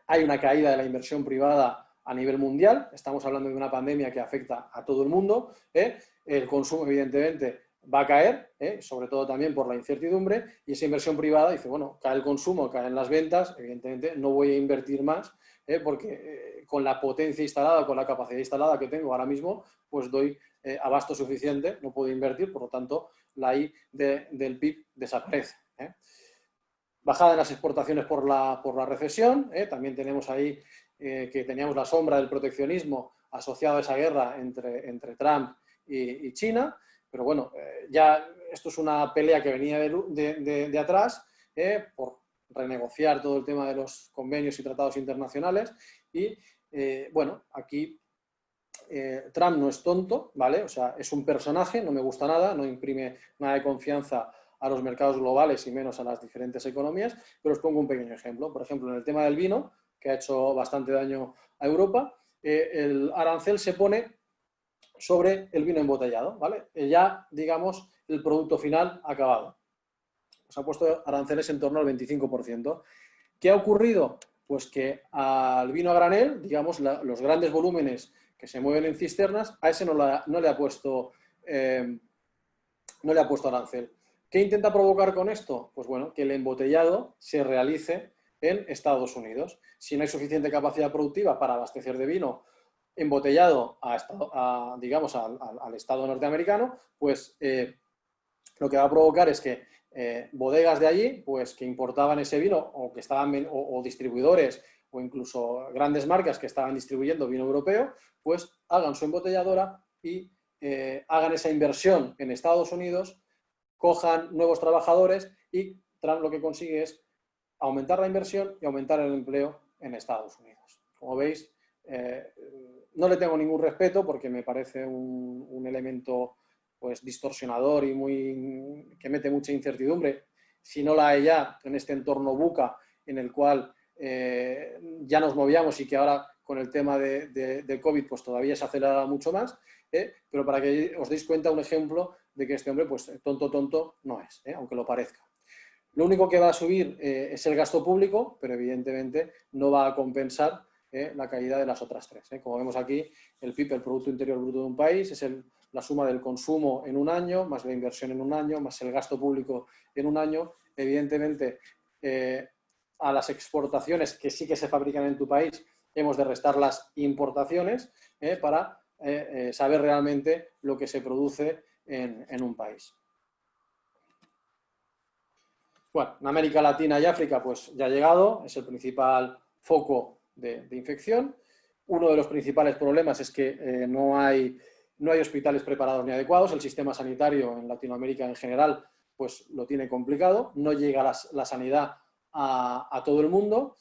Hay una caída de la inversión privada a nivel mundial. Estamos hablando de una pandemia que afecta a todo el mundo. El consumo, evidentemente, va a caer, sobre todo también por la incertidumbre, y esa inversión privada dice, bueno, cae el consumo, caen las ventas, evidentemente no voy a invertir más, porque con la potencia instalada, con la capacidad instalada que tengo ahora mismo, pues doy abasto suficiente, no puedo invertir, por lo tanto, la I del PIB desaparece. Bajada en las exportaciones por la recesión, también tenemos ahí que teníamos la sombra del proteccionismo asociado a esa guerra entre Trump y China, pero bueno, ya esto es una pelea que venía de atrás por renegociar todo el tema de los convenios y tratados internacionales y bueno, aquí Trump no es tonto, ¿vale? O sea, es un personaje, no me gusta nada, no imprime nada de confianza a los mercados globales y menos a las diferentes economías, pero os pongo un pequeño ejemplo. Por ejemplo, en el tema del vino, que ha hecho bastante daño a Europa, el arancel se pone sobre el vino embotellado, ¿vale? Ya, digamos, el producto final acabado. Se ha puesto aranceles en torno al 25%. ¿Qué ha ocurrido? Pues que al vino a granel, digamos, los grandes volúmenes que se mueven en cisternas, a ese no le ha puesto arancel. ¿Qué intenta provocar con esto? Pues bueno, que el embotellado se realice en Estados Unidos. Si no hay suficiente capacidad productiva para abastecer de vino embotellado digamos, al Estado norteamericano, pues lo que va a provocar es que bodegas de allí, pues que importaban ese vino o que estaban, o distribuidores o incluso grandes marcas que estaban distribuyendo vino europeo, pues hagan su embotelladora y hagan esa inversión en Estados Unidos, cojan nuevos trabajadores y lo que consigue es aumentar la inversión y aumentar el empleo en Estados Unidos. Como veis, no le tengo ningún respeto porque me parece un elemento pues distorsionador y que mete mucha incertidumbre. Si no la hay ya en este entorno buca en el cual ya nos movíamos y que ahora con el tema de COVID pues todavía se acelera mucho más, pero para que os deis cuenta un ejemplo de que este hombre pues tonto no es, aunque lo parezca. Lo único que va a subir es el gasto público, pero evidentemente no va a compensar la caída de las otras tres. Como vemos aquí, el PIB, el Producto Interior Bruto de un país, es la suma del consumo en un año, más la inversión en un año, más el gasto público en un año. Evidentemente, a las exportaciones que sí que se fabrican en tu país, hemos de restar las importaciones para saber realmente lo que se produce en un país. Bueno, en América Latina y África pues ya ha llegado, es el principal foco de infección. Uno de los principales problemas es que no hay hospitales preparados ni adecuados. El sistema sanitario en Latinoamérica en general pues lo tiene complicado, no llega la sanidad a todo el mundo.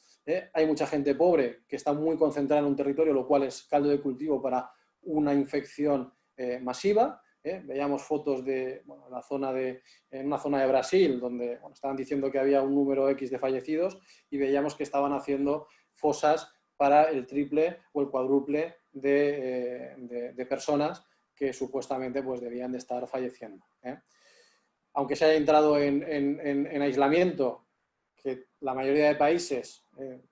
Hay mucha gente pobre que está muy concentrada en un territorio, lo cual es caldo de cultivo para una infección masiva. Veíamos fotos de en una zona de Brasil donde estaban diciendo que había un número X de fallecidos y veíamos que estaban haciendo fosas para el triple o el cuádruple de personas que supuestamente pues, debían de estar falleciendo. Aunque se haya entrado en aislamiento, que la mayoría de países,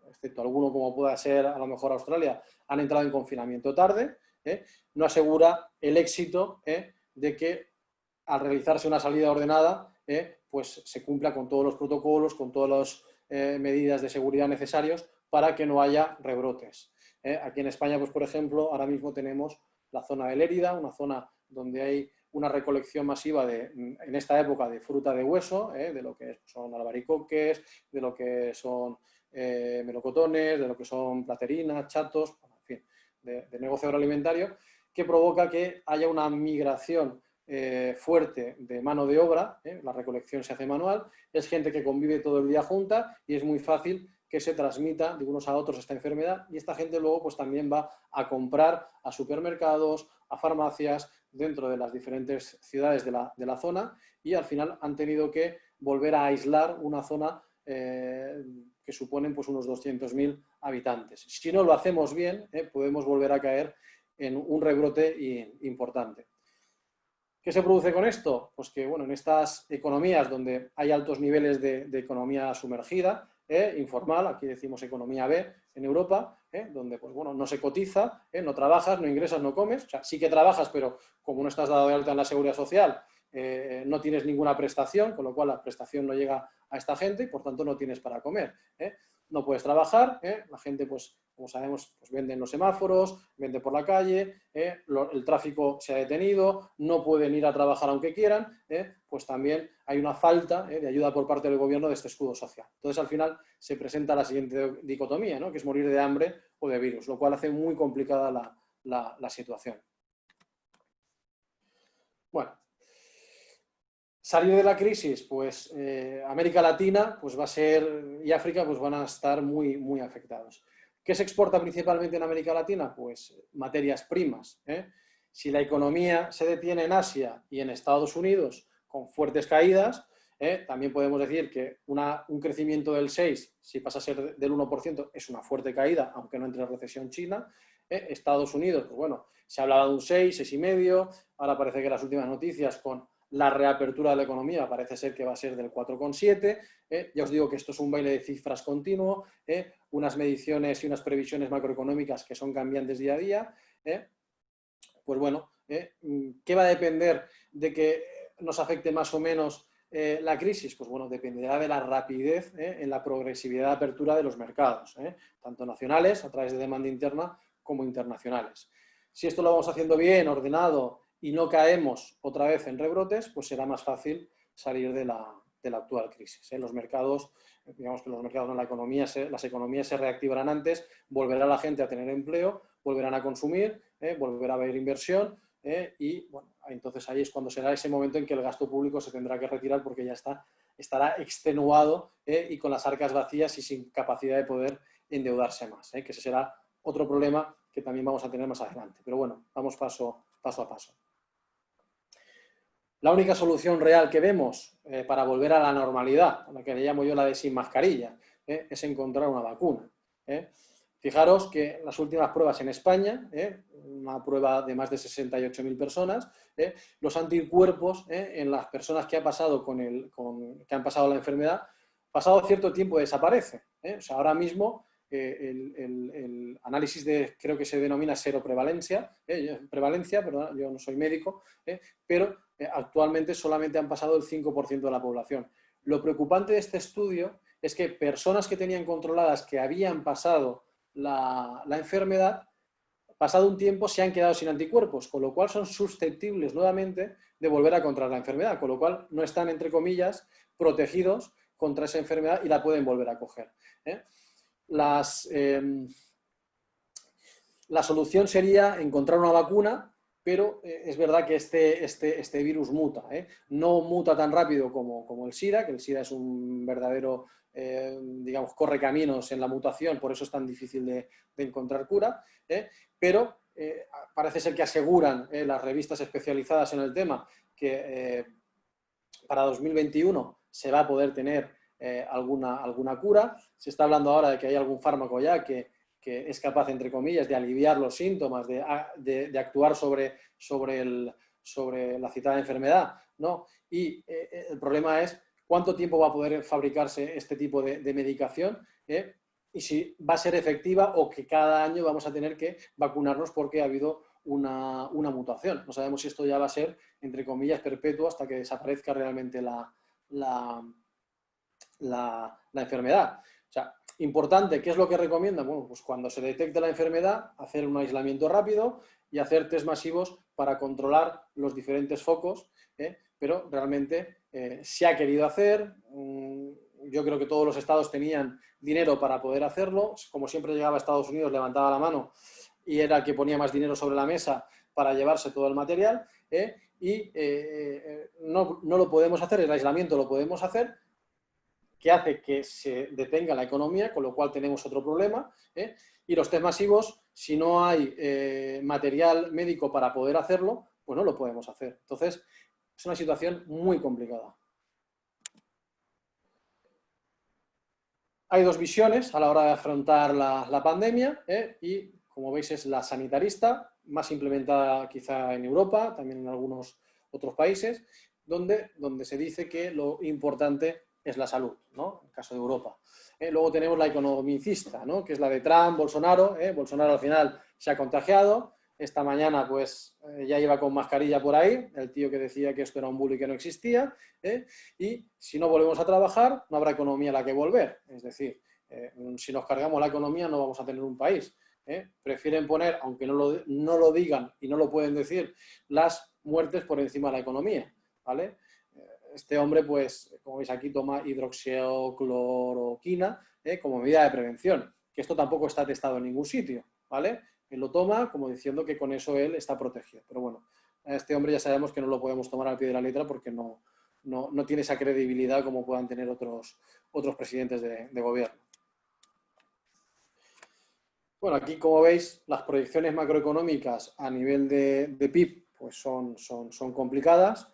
excepto alguno como pueda ser a lo mejor Australia, han entrado en confinamiento tarde, no asegura el éxito de que al realizarse una salida ordenada, pues se cumpla con todos los protocolos, con todas las medidas de seguridad necesarios para que no haya rebrotes. Aquí en España, pues por ejemplo, ahora mismo tenemos la zona de Lérida, una zona donde hay una recolección masiva en esta época de fruta de hueso, de lo que son albaricoques, de lo que son melocotones, de lo que son platerinas, chatos, en fin, de negocio agroalimentario, que provoca que haya una migración fuerte de mano de obra, la recolección se hace manual, es gente que convive todo el día junta y es muy fácil que se transmita de unos a otros esta enfermedad y esta gente luego pues también va a comprar a supermercados, a farmacias dentro de las diferentes ciudades de la zona y al final han tenido que volver a aislar una zona que suponen pues unos 200.000 habitantes. Si no lo hacemos bien, podemos volver a caer en un rebrote importante. ¿Qué se produce con esto? Pues que bueno, en estas economías donde hay altos niveles de economía sumergida, informal, aquí decimos economía B en Europa, donde pues, bueno, no se cotiza, no trabajas, no ingresas, no comes, o sea, sí que trabajas, pero como no estás dado de alta en la seguridad social, no tienes ninguna prestación, con lo cual la prestación no llega a esta gente y por tanto no tienes para comer. No puedes trabajar, la gente, pues, como sabemos, pues vende en los semáforos, vende por la calle, el tráfico se ha detenido, no pueden ir a trabajar aunque quieran, pues también hay una falta de ayuda por parte del gobierno de este escudo social. Entonces, al final, se presenta la siguiente dicotomía, ¿no? Que es morir de hambre o de virus, lo cual hace muy complicada la situación. Bueno. Salir de la crisis, pues América Latina pues va a ser, y África pues van a estar muy, muy afectados. ¿Qué se exporta principalmente en América Latina? Pues materias primas. Si la economía se detiene en Asia y en Estados Unidos con fuertes caídas, también podemos decir que un crecimiento del 6%, si pasa a ser del 1%, es una fuerte caída, aunque no entre en recesión china. Estados Unidos, pues bueno, se hablaba de un 6, 6,5, ahora parece que las últimas noticias con la reapertura de la economía parece ser que va a ser del 4,7. Ya os digo que esto es un baile de cifras continuo, unas mediciones y unas previsiones macroeconómicas que son cambiantes día a día. Pues bueno, ¿qué va a depender de que nos afecte más o menos la crisis? Pues bueno, dependerá de la rapidez en la progresividad de apertura de los mercados, tanto nacionales, a través de demanda interna, como internacionales. Si esto lo vamos haciendo bien, ordenado, y no caemos otra vez en rebrotes, pues será más fácil salir de la actual crisis. Los mercados, digamos que los mercados, no, las economías se reactivarán antes, volverá la gente a tener empleo, volverán a consumir, volverá a haber inversión y bueno, entonces ahí es cuando será ese momento en que el gasto público se tendrá que retirar porque ya estará extenuado y con las arcas vacías y sin capacidad de poder endeudarse más, que ese será otro problema que también vamos a tener más adelante. Pero bueno, vamos paso a paso. La única solución real que vemos para volver a la normalidad, a la que le llamo yo la de sin mascarilla, es encontrar una vacuna. Fijaros que las últimas pruebas en España, una prueba de más de 68.000 personas, los anticuerpos en las personas que han pasado, que han pasado la enfermedad, pasado cierto tiempo desaparece. O sea, ahora mismo el análisis creo que se denomina seroprevalencia, perdón, yo no soy médico, pero actualmente solamente han pasado el 5% de la población. Lo preocupante de este estudio es que personas que tenían controladas que habían pasado la enfermedad, pasado un tiempo se han quedado sin anticuerpos, con lo cual son susceptibles nuevamente de volver a contraer la enfermedad, con lo cual no están, entre comillas, protegidos contra esa enfermedad y la pueden volver a coger. La solución sería encontrar una vacuna, pero es verdad que este virus muta. No muta tan rápido como el SIDA, que el SIDA es un verdadero, digamos, correcaminos en la mutación, por eso es tan difícil de encontrar cura, pero parece ser que aseguran las revistas especializadas en el tema que para 2021 se va a poder tener alguna cura. Se está hablando ahora de que hay algún fármaco ya que es capaz, entre comillas, de aliviar los síntomas, de actuar sobre la citada enfermedad, ¿no? Y el problema es cuánto tiempo va a poder fabricarse este tipo de medicación y si va a ser efectiva o que cada año vamos a tener que vacunarnos porque ha habido una mutación. No sabemos si esto ya va a ser, entre comillas, perpetuo hasta que desaparezca realmente la enfermedad. O sea, importante, ¿qué es lo que recomiendan? Bueno, pues cuando se detecte la enfermedad, hacer un aislamiento rápido y hacer test masivos para controlar los diferentes focos, pero realmente se ha querido hacer. Yo creo que todos los estados tenían dinero para poder hacerlo. Como siempre llegaba a Estados Unidos, levantaba la mano y era el que ponía más dinero sobre la mesa para llevarse todo el material. No lo podemos hacer, el aislamiento lo podemos hacer, que hace que se detenga la economía, con lo cual tenemos otro problema. Y los test masivos, si no hay material médico para poder hacerlo, pues no lo podemos hacer. Entonces, es una situación muy complicada. Hay dos visiones a la hora de afrontar la pandemia y, como veis, es la sanitarista, más implementada quizá en Europa, también en algunos otros países, donde se dice que lo importante es la salud, ¿no? En el caso de Europa. Luego tenemos la economicista, ¿no? Que es la de Trump, Bolsonaro. Bolsonaro al final se ha contagiado. Esta mañana pues ya iba con mascarilla por ahí, el tío que decía que esto era un bulo y que no existía. Y si no volvemos a trabajar, no habrá economía a la que volver. Es decir, si nos cargamos la economía no vamos a tener un país. Prefieren poner, aunque no lo digan y no lo pueden decir, las muertes por encima de la economía, ¿vale? Este hombre, pues, como veis aquí, toma hidroxiocloroquina como medida de prevención, que esto tampoco está testado en ningún sitio, ¿vale? Él lo toma como diciendo que con eso él está protegido. Pero bueno, a este hombre ya sabemos que no lo podemos tomar al pie de la letra porque no tiene esa credibilidad como puedan tener otros presidentes de gobierno. Bueno, aquí, como veis, las proyecciones macroeconómicas a nivel de PIB pues son complicadas.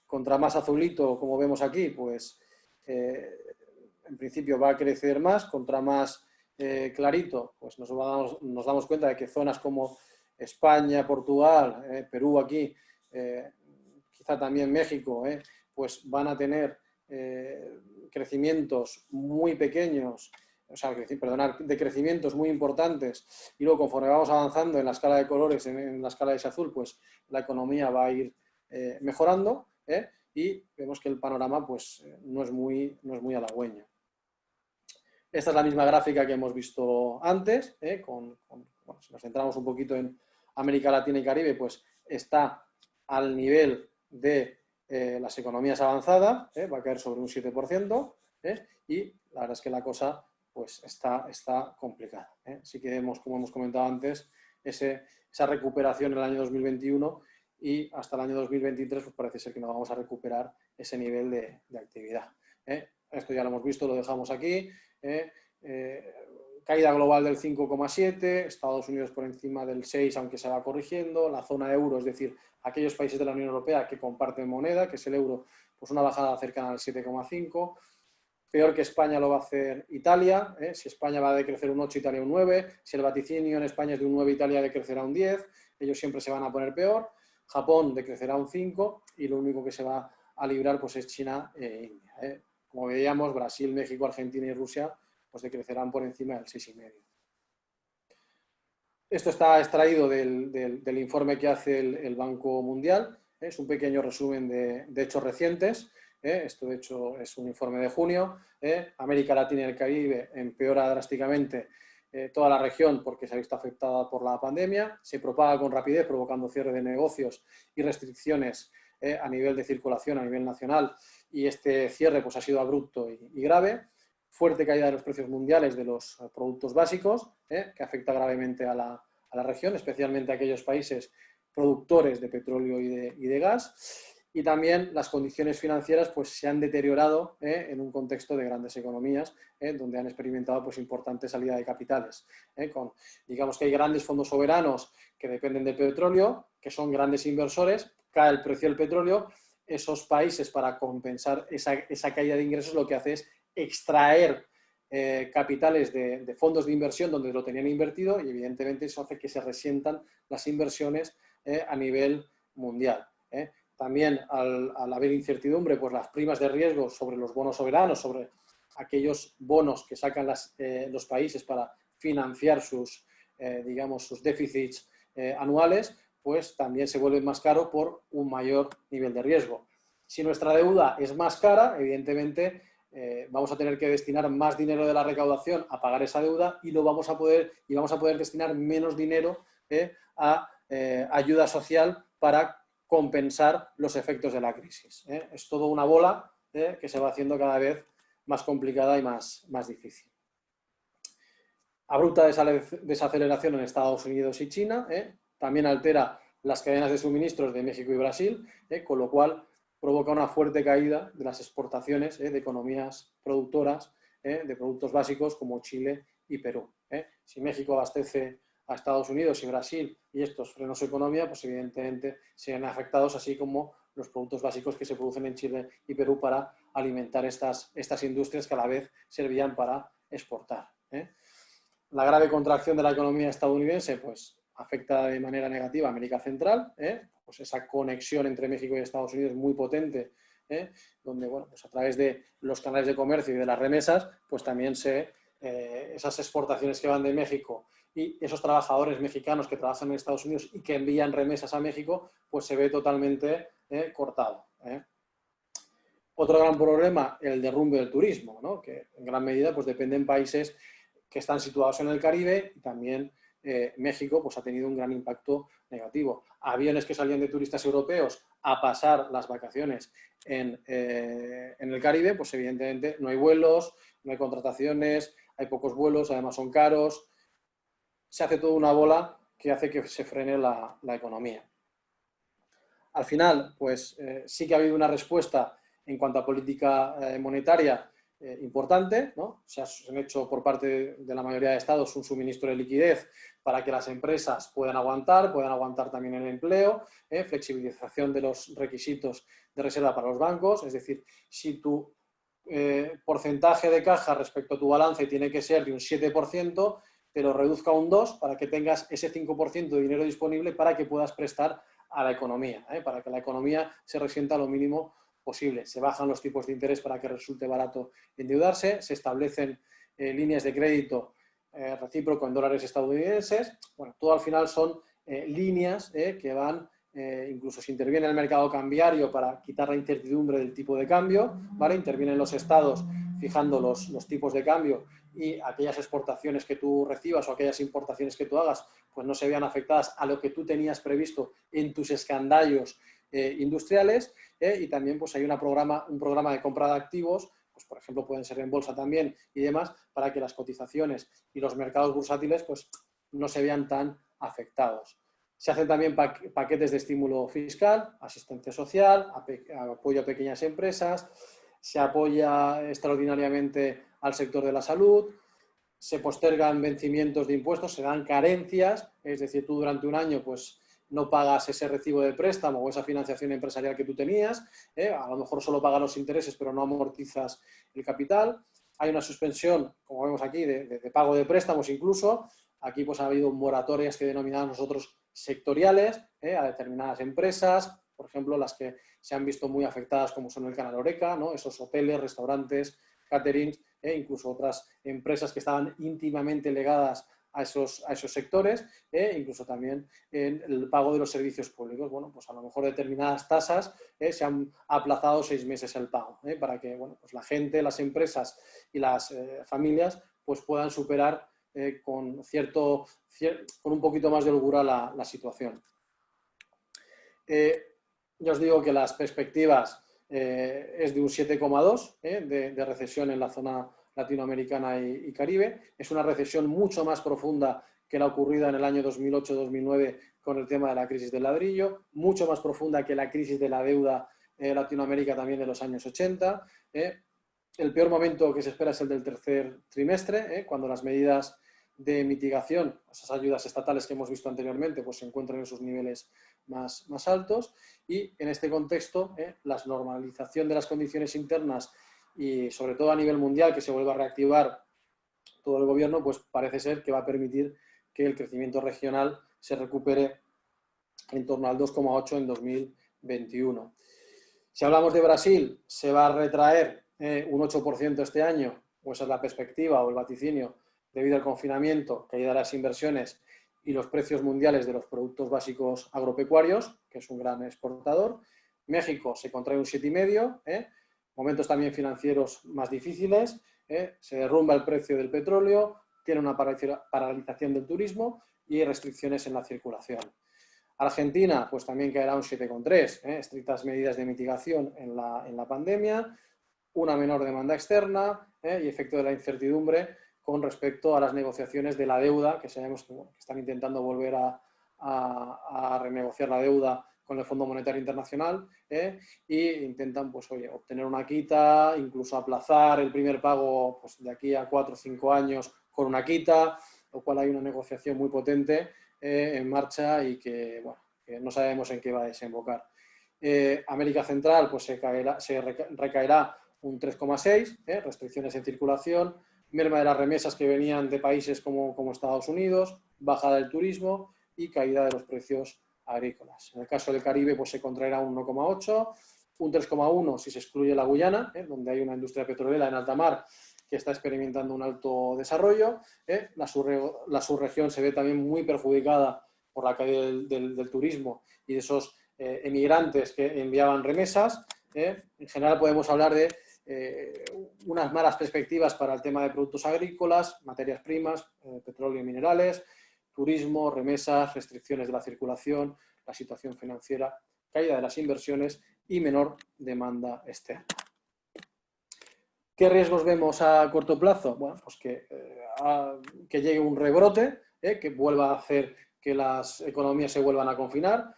Contra más azulito, como vemos aquí, pues en principio va a crecer más. Contra más clarito, pues nos damos cuenta de que zonas como España, Portugal, Perú aquí, quizá también México, pues van a tener crecimientos muy pequeños, o sea, de crecimientos muy importantes, y luego conforme vamos avanzando en la escala de colores, en la escala de ese azul, pues la economía va a ir mejorando, y vemos que el panorama pues no es muy halagüeño. Esta es la misma gráfica que hemos visto antes, bueno, si nos centramos un poquito en América Latina y Caribe, pues está al nivel de las economías avanzadas, va a caer sobre un 7%, y la verdad es que la cosa pues, está complicada. Sí que vemos, como hemos comentado antes, esa recuperación en el año 2021 y hasta el año 2023 pues parece ser que no vamos a recuperar ese nivel de actividad. Esto ya lo hemos visto, lo dejamos aquí. Caída global del 5,7, Estados Unidos por encima del 6, aunque se va corrigiendo, la zona euro, es decir, aquellos países de la Unión Europea que comparten moneda, que es el euro, pues una bajada cercana al 7,5. Peor que España lo va a hacer Italia. Si España va a decrecer un 8, Italia un 9. Si el vaticinio en España es de un 9, Italia decrecerá un 10. Ellos siempre se van a poner peor. Japón decrecerá un 5 y lo único que se va a librar pues, es China e India. Como veíamos, Brasil, México, Argentina y Rusia pues, decrecerán por encima del 6,5. Esto está extraído del informe que hace el Banco Mundial. Es un pequeño resumen de hechos recientes. Esto, de hecho, es un informe de junio. América Latina y el Caribe empeora drásticamente toda la región porque se ha visto afectada por la pandemia. Se propaga con rapidez, provocando cierre de negocios y restricciones a nivel de circulación, a nivel nacional. Y este cierre pues, ha sido abrupto y grave. Fuerte caída de los precios mundiales de los productos básicos, que afecta gravemente a la región, especialmente a aquellos países productores de petróleo y de gas. Y también las condiciones financieras pues, se han deteriorado en un contexto de grandes economías, donde han experimentado pues, importante salida de capitales. Digamos que hay grandes fondos soberanos que dependen del petróleo, que son grandes inversores, cae el precio del petróleo, esos países para compensar esa caída de ingresos lo que hace es extraer capitales de fondos de inversión donde lo tenían invertido y evidentemente eso hace que se resientan las inversiones a nivel mundial. También al haber incertidumbre, pues las primas de riesgo sobre los bonos soberanos, sobre aquellos bonos que sacan los países para financiar sus déficits anuales, pues también se vuelven más caros por un mayor nivel de riesgo. Si nuestra deuda es más cara, evidentemente vamos a tener que destinar más dinero de la recaudación a pagar esa deuda y vamos a poder destinar menos dinero a ayuda social para compensar los efectos de la crisis. Es todo una bola que se va haciendo cada vez más complicada y más difícil. Abrupta desaceleración en Estados Unidos y China, también altera las cadenas de suministros de México y Brasil, con lo cual provoca una fuerte caída de las exportaciones de economías productoras de productos básicos como Chile y Perú. Si México abastece a Estados Unidos y Brasil y estos frenan su economía, pues evidentemente se ven afectados, así como los productos básicos que se producen en Chile y Perú para alimentar estas industrias que a la vez servían para exportar. La grave contracción de la economía estadounidense pues, afecta de manera negativa a América Central, pues esa conexión entre México y Estados Unidos es muy potente, donde bueno, pues a través de los canales de comercio y de las remesas, pues también esas exportaciones que van de México y esos trabajadores mexicanos que trabajan en Estados Unidos y que envían remesas a México, pues se ve totalmente cortado. Otro gran problema, el derrumbe del turismo, ¿no? Que en gran medida pues, dependen países que están situados en el Caribe y también México pues, ha tenido un gran impacto negativo. Aviones que salían de turistas europeos a pasar las vacaciones en el Caribe, pues evidentemente no hay vuelos, no hay contrataciones, hay pocos vuelos, además son caros. Se hace toda una bola que hace que se frene la economía. Al final, pues sí que ha habido una respuesta en cuanto a política monetaria importante, ¿no? Se han hecho por parte de la mayoría de estados un suministro de liquidez para que las empresas puedan aguantar también el empleo, flexibilización de los requisitos de reserva para los bancos, es decir, si tu porcentaje de caja respecto a tu balance tiene que ser de un 7%, te lo reduzca a un 2% para que tengas ese 5% de dinero disponible para que puedas prestar a la economía, para que la economía se resienta lo mínimo posible. Se bajan los tipos de interés para que resulte barato endeudarse, se establecen líneas de crédito recíproco en dólares estadounidenses. Bueno, todo al final son líneas que van, incluso se interviene el mercado cambiario para quitar la incertidumbre del tipo de cambio, ¿vale? Intervienen los estados fijando los tipos de cambio y aquellas exportaciones que tú recibas o aquellas importaciones que tú hagas, pues no se vean afectadas a lo que tú tenías previsto en tus escandallos industriales, y también pues hay un programa de compra de activos, pues por ejemplo pueden ser en bolsa también y demás, para que las cotizaciones y los mercados bursátiles pues no se vean tan afectados. Se hacen también paquetes de estímulo fiscal, asistencia social, apoyo a pequeñas empresas, se apoya extraordinariamente al sector de la salud, se postergan vencimientos de impuestos, se dan carencias, es decir, tú durante un año pues no pagas ese recibo de préstamo o esa financiación empresarial que tú tenías, a lo mejor solo pagas los intereses pero no amortizas el capital. Hay una suspensión, como vemos aquí, de pago de préstamos incluso. Aquí pues ha habido moratorias que denominamos nosotros sectoriales, a determinadas empresas, por ejemplo, las que se han visto muy afectadas como son el Canal Horeca, ¿no? Esos hoteles, restaurantes, caterings, incluso otras empresas que estaban íntimamente ligadas a esos sectores, incluso también en el pago de los servicios públicos. Bueno, pues a lo mejor determinadas tasas se han aplazado 6 meses el pago, para que bueno, pues la gente, las empresas y las familias pues puedan superar con un poquito más de holgura la situación. Ya os digo que las perspectivas es de un 7,2 de recesión en la zona latinoamericana y Caribe. Es una recesión mucho más profunda que la ocurrida en el año 2008-2009 con el tema de la crisis del ladrillo, mucho más profunda que la crisis de la deuda Latinoamérica también de los años 80. El peor momento que se espera es el del tercer trimestre, cuando las medidas de mitigación, esas ayudas estatales que hemos visto anteriormente, pues se encuentran en sus niveles más altos, y en este contexto la normalización de las condiciones internas y sobre todo a nivel mundial, que se vuelva a reactivar todo el gobierno, pues parece ser que va a permitir que el crecimiento regional se recupere en torno al 2,8 en 2021. Si hablamos de Brasil, se va a retraer un 8% este año, o esa es la perspectiva o el vaticinio, debido al confinamiento, caída de las inversiones y los precios mundiales de los productos básicos agropecuarios, que es un gran exportador. México se contrae un 7,5%, momentos también financieros más difíciles, se derrumba el precio del petróleo, tiene una paralización del turismo y restricciones en la circulación. Argentina, pues también caerá un 7,3%, estrictas medidas de mitigación en la pandemia, una menor demanda externa y efecto de la incertidumbre con respecto a las negociaciones de la deuda, que sabemos que están intentando volver a renegociar la deuda con el Fondo Monetario Internacional, e intentan pues, obtener una quita, incluso aplazar el primer pago pues, de aquí a 4 o 5 años con una quita, lo cual hay una negociación muy potente en marcha y que, bueno, que no sabemos en qué va a desembocar. América Central pues, se recaerá un 3,6%, restricciones en circulación, merma de las remesas que venían de países como Estados Unidos, bajada del turismo y caída de los precios agrícolas. En el caso del Caribe pues, se contraerá un 1,8%, un 3,1% si se excluye la Guyana, donde hay una industria petrolera en alta mar que está experimentando un alto desarrollo. La subregión se ve también muy perjudicada por la caída del turismo y de esos emigrantes que enviaban remesas. En general podemos hablar de unas malas perspectivas para el tema de productos agrícolas, materias primas, petróleo y minerales, turismo, remesas, restricciones de la circulación, la situación financiera, caída de las inversiones y menor demanda externa. ¿Qué riesgos vemos a corto plazo? Bueno, pues que llegue un rebrote, que vuelva a hacer que las economías se vuelvan a confinar,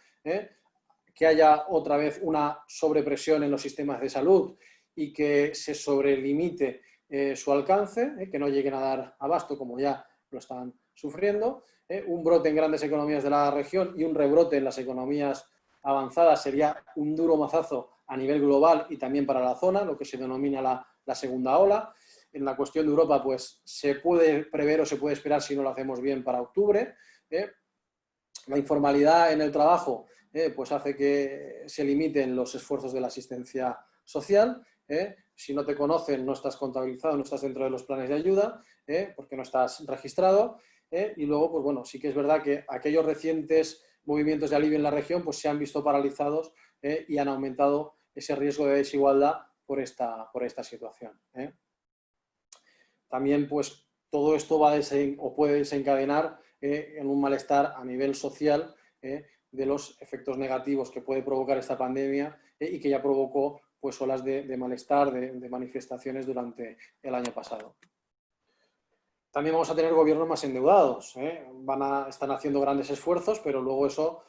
que haya otra vez una sobrepresión en los sistemas de salud y que se sobrelimite su alcance, que no lleguen a dar abasto como ya lo están sufriendo. Un brote en grandes economías de la región y un rebrote en las economías avanzadas sería un duro mazazo a nivel global y también para la zona, lo que se denomina la segunda ola. En la cuestión de Europa, pues se puede prever o se puede esperar, si no lo hacemos bien, para octubre. La informalidad en el trabajo pues hace que se limiten los esfuerzos de la asistencia social. Si no te conocen, no estás contabilizado, no estás dentro de los planes de ayuda, porque no estás registrado. Y luego, pues bueno, sí que es verdad que aquellos recientes movimientos de alivio en la región pues se han visto paralizados y han aumentado ese riesgo de desigualdad por esta situación. También, pues, todo esto va puede desencadenar en un malestar a nivel social de los efectos negativos que puede provocar esta pandemia y que ya provocó pues, olas de malestar, de manifestaciones durante el año pasado. También vamos a tener gobiernos más endeudados. Están haciendo grandes esfuerzos, pero luego eso,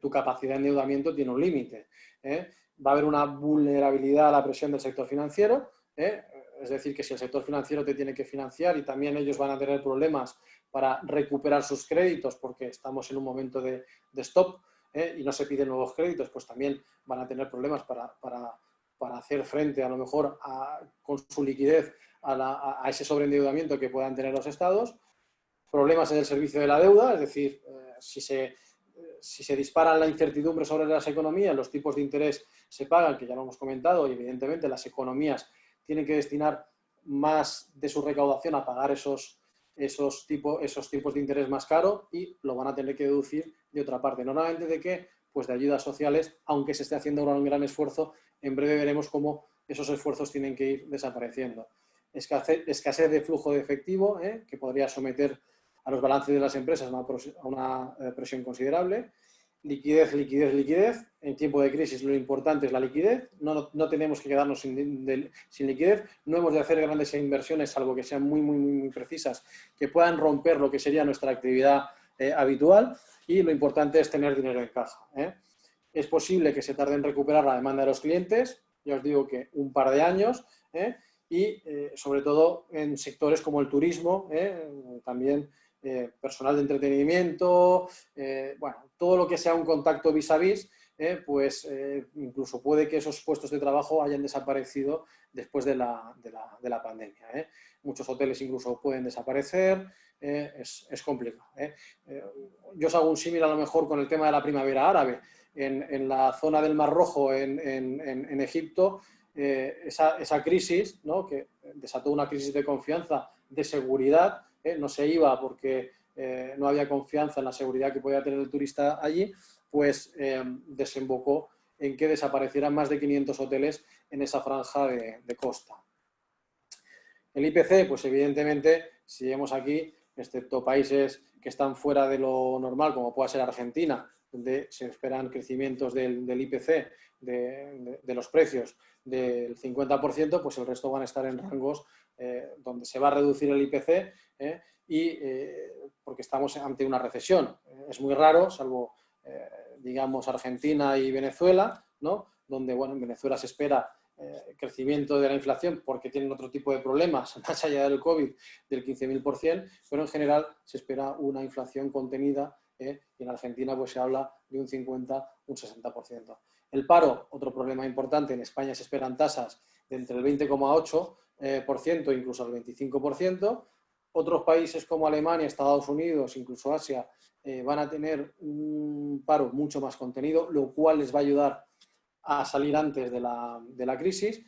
tu capacidad de endeudamiento tiene un límite. Va a haber una vulnerabilidad a la presión del sector financiero. Es decir, que si el sector financiero te tiene que financiar y también ellos van a tener problemas para recuperar sus créditos porque estamos en un momento de stop y no se piden nuevos créditos, pues también van a tener problemas para hacer frente a lo mejor con su liquidez a ese sobreendeudamiento que puedan tener los estados. Problemas en el servicio de la deuda, es decir, si se dispara la incertidumbre sobre las economías, los tipos de interés se pagan, que ya lo hemos comentado, y evidentemente las economías tienen que destinar más de su recaudación a pagar esos tipos de interés más caros y lo van a tener que deducir de otra parte. Normalmente ¿de qué? Pues de ayudas sociales, aunque se esté haciendo un gran esfuerzo, en breve veremos cómo esos esfuerzos tienen que ir desapareciendo. Escasez de flujo de efectivo, que podría someter a los balances de las empresas a una presión considerable. Liquidez. En tiempo de crisis lo importante es la liquidez. No tenemos que quedarnos sin liquidez. No hemos de hacer grandes inversiones, salvo que sean muy precisas, que puedan romper lo que sería nuestra actividad habitual. Y lo importante es tener dinero en caja. Es posible que se tarde en recuperar la demanda de los clientes. Ya os digo que un par de años. Y sobre todo en sectores como el turismo, también personal de entretenimiento, bueno, todo lo que sea un contacto vis a vis, pues incluso puede que esos puestos de trabajo hayan desaparecido después de la pandemia. Muchos hoteles incluso pueden desaparecer, es complicado. Yo os hago un símil a lo mejor con el tema de la primavera árabe. En la zona del Mar Rojo, en Egipto, esa crisis, ¿no?, que desató una crisis de confianza, de seguridad, no se iba porque no había confianza en la seguridad que podía tener el turista allí, pues desembocó en que desaparecieran más de 500 hoteles en esa franja de costa. El IPC, pues evidentemente, si vemos aquí, excepto países que están fuera de lo normal, como pueda ser Argentina, donde se esperan crecimientos del IPC, de los precios, del 50%, pues el resto van a estar en rangos donde se va a reducir el IPC porque estamos ante una recesión. Es muy raro, salvo, digamos, Argentina y Venezuela, ¿no?, donde, bueno, en Venezuela se espera crecimiento de la inflación porque tienen otro tipo de problemas, más allá del COVID, del 15.000%, pero en general se espera una inflación contenida y en Argentina pues se habla de un 50, un 60%. El paro, otro problema importante, en España se esperan tasas de entre el 20,8% incluso el 25%. Otros países como Alemania, Estados Unidos, incluso Asia, van a tener un paro mucho más contenido, lo cual les va a ayudar a salir antes de la crisis.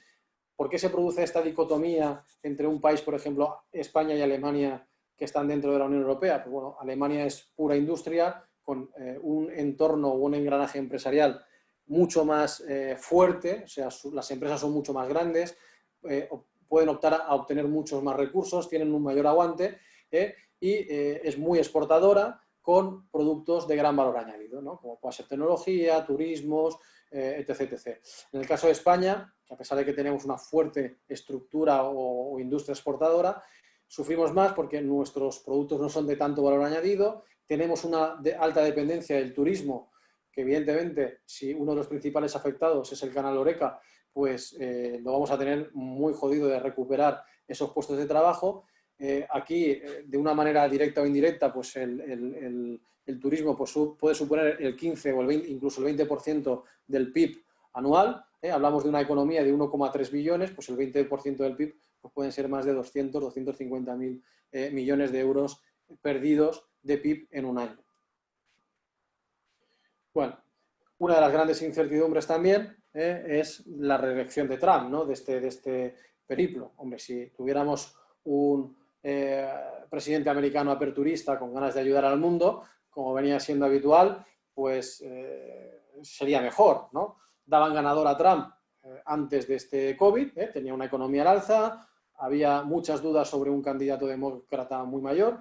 ¿Por qué se produce esta dicotomía entre un país, por ejemplo, España y Alemania, que están dentro de la Unión Europea? Pues bueno, Alemania es pura industria, con un entorno o un engranaje empresarial mucho más fuerte, o sea, las empresas son mucho más grandes, pueden optar a obtener muchos más recursos, tienen un mayor aguante y es muy exportadora con productos de gran valor añadido, ¿no?, como puede ser tecnología, turismos, etc. En el caso de España, que a pesar de que tenemos una fuerte estructura o industria exportadora, sufrimos más porque nuestros productos no son de tanto valor añadido, tenemos una alta dependencia del turismo, que evidentemente si uno de los principales afectados es el canal Horeca, pues lo vamos a tener muy jodido de recuperar esos puestos de trabajo. Aquí, de una manera directa o indirecta, pues el turismo pues, puede suponer el 15 o el 20, incluso el 20% del PIB anual. Hablamos de una economía de 1,3 billones, pues el 20% del PIB pues pueden ser más de 200, 250.000 millones de euros perdidos de PIB en un año. Bueno, una de las grandes incertidumbres también es la reelección de Trump, ¿no?, de este periplo. Hombre, si tuviéramos un presidente americano aperturista con ganas de ayudar al mundo, como venía siendo habitual, pues sería mejor, ¿no? Daban ganador a Trump antes de este COVID, tenía una economía al alza, había muchas dudas sobre un candidato demócrata muy mayor,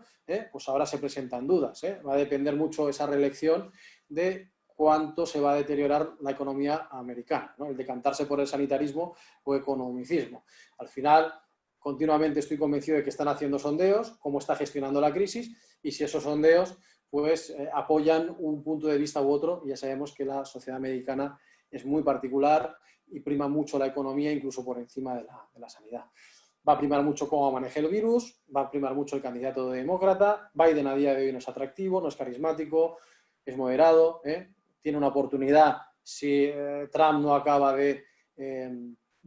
pues ahora se presentan dudas. Va a depender mucho esa reelección de cuánto se va a deteriorar la economía americana, ¿no? El decantarse por el sanitarismo o economicismo. Al final, continuamente estoy convencido de que están haciendo sondeos, cómo está gestionando la crisis, y si esos sondeos pues apoyan un punto de vista u otro. Ya sabemos que la sociedad americana es muy particular y prima mucho la economía, incluso por encima de la sanidad. Va a primar mucho cómo maneje el virus, va a primar mucho el candidato demócrata. Biden a día de hoy no es atractivo, no es carismático, es moderado, tiene una oportunidad si Trump no acaba de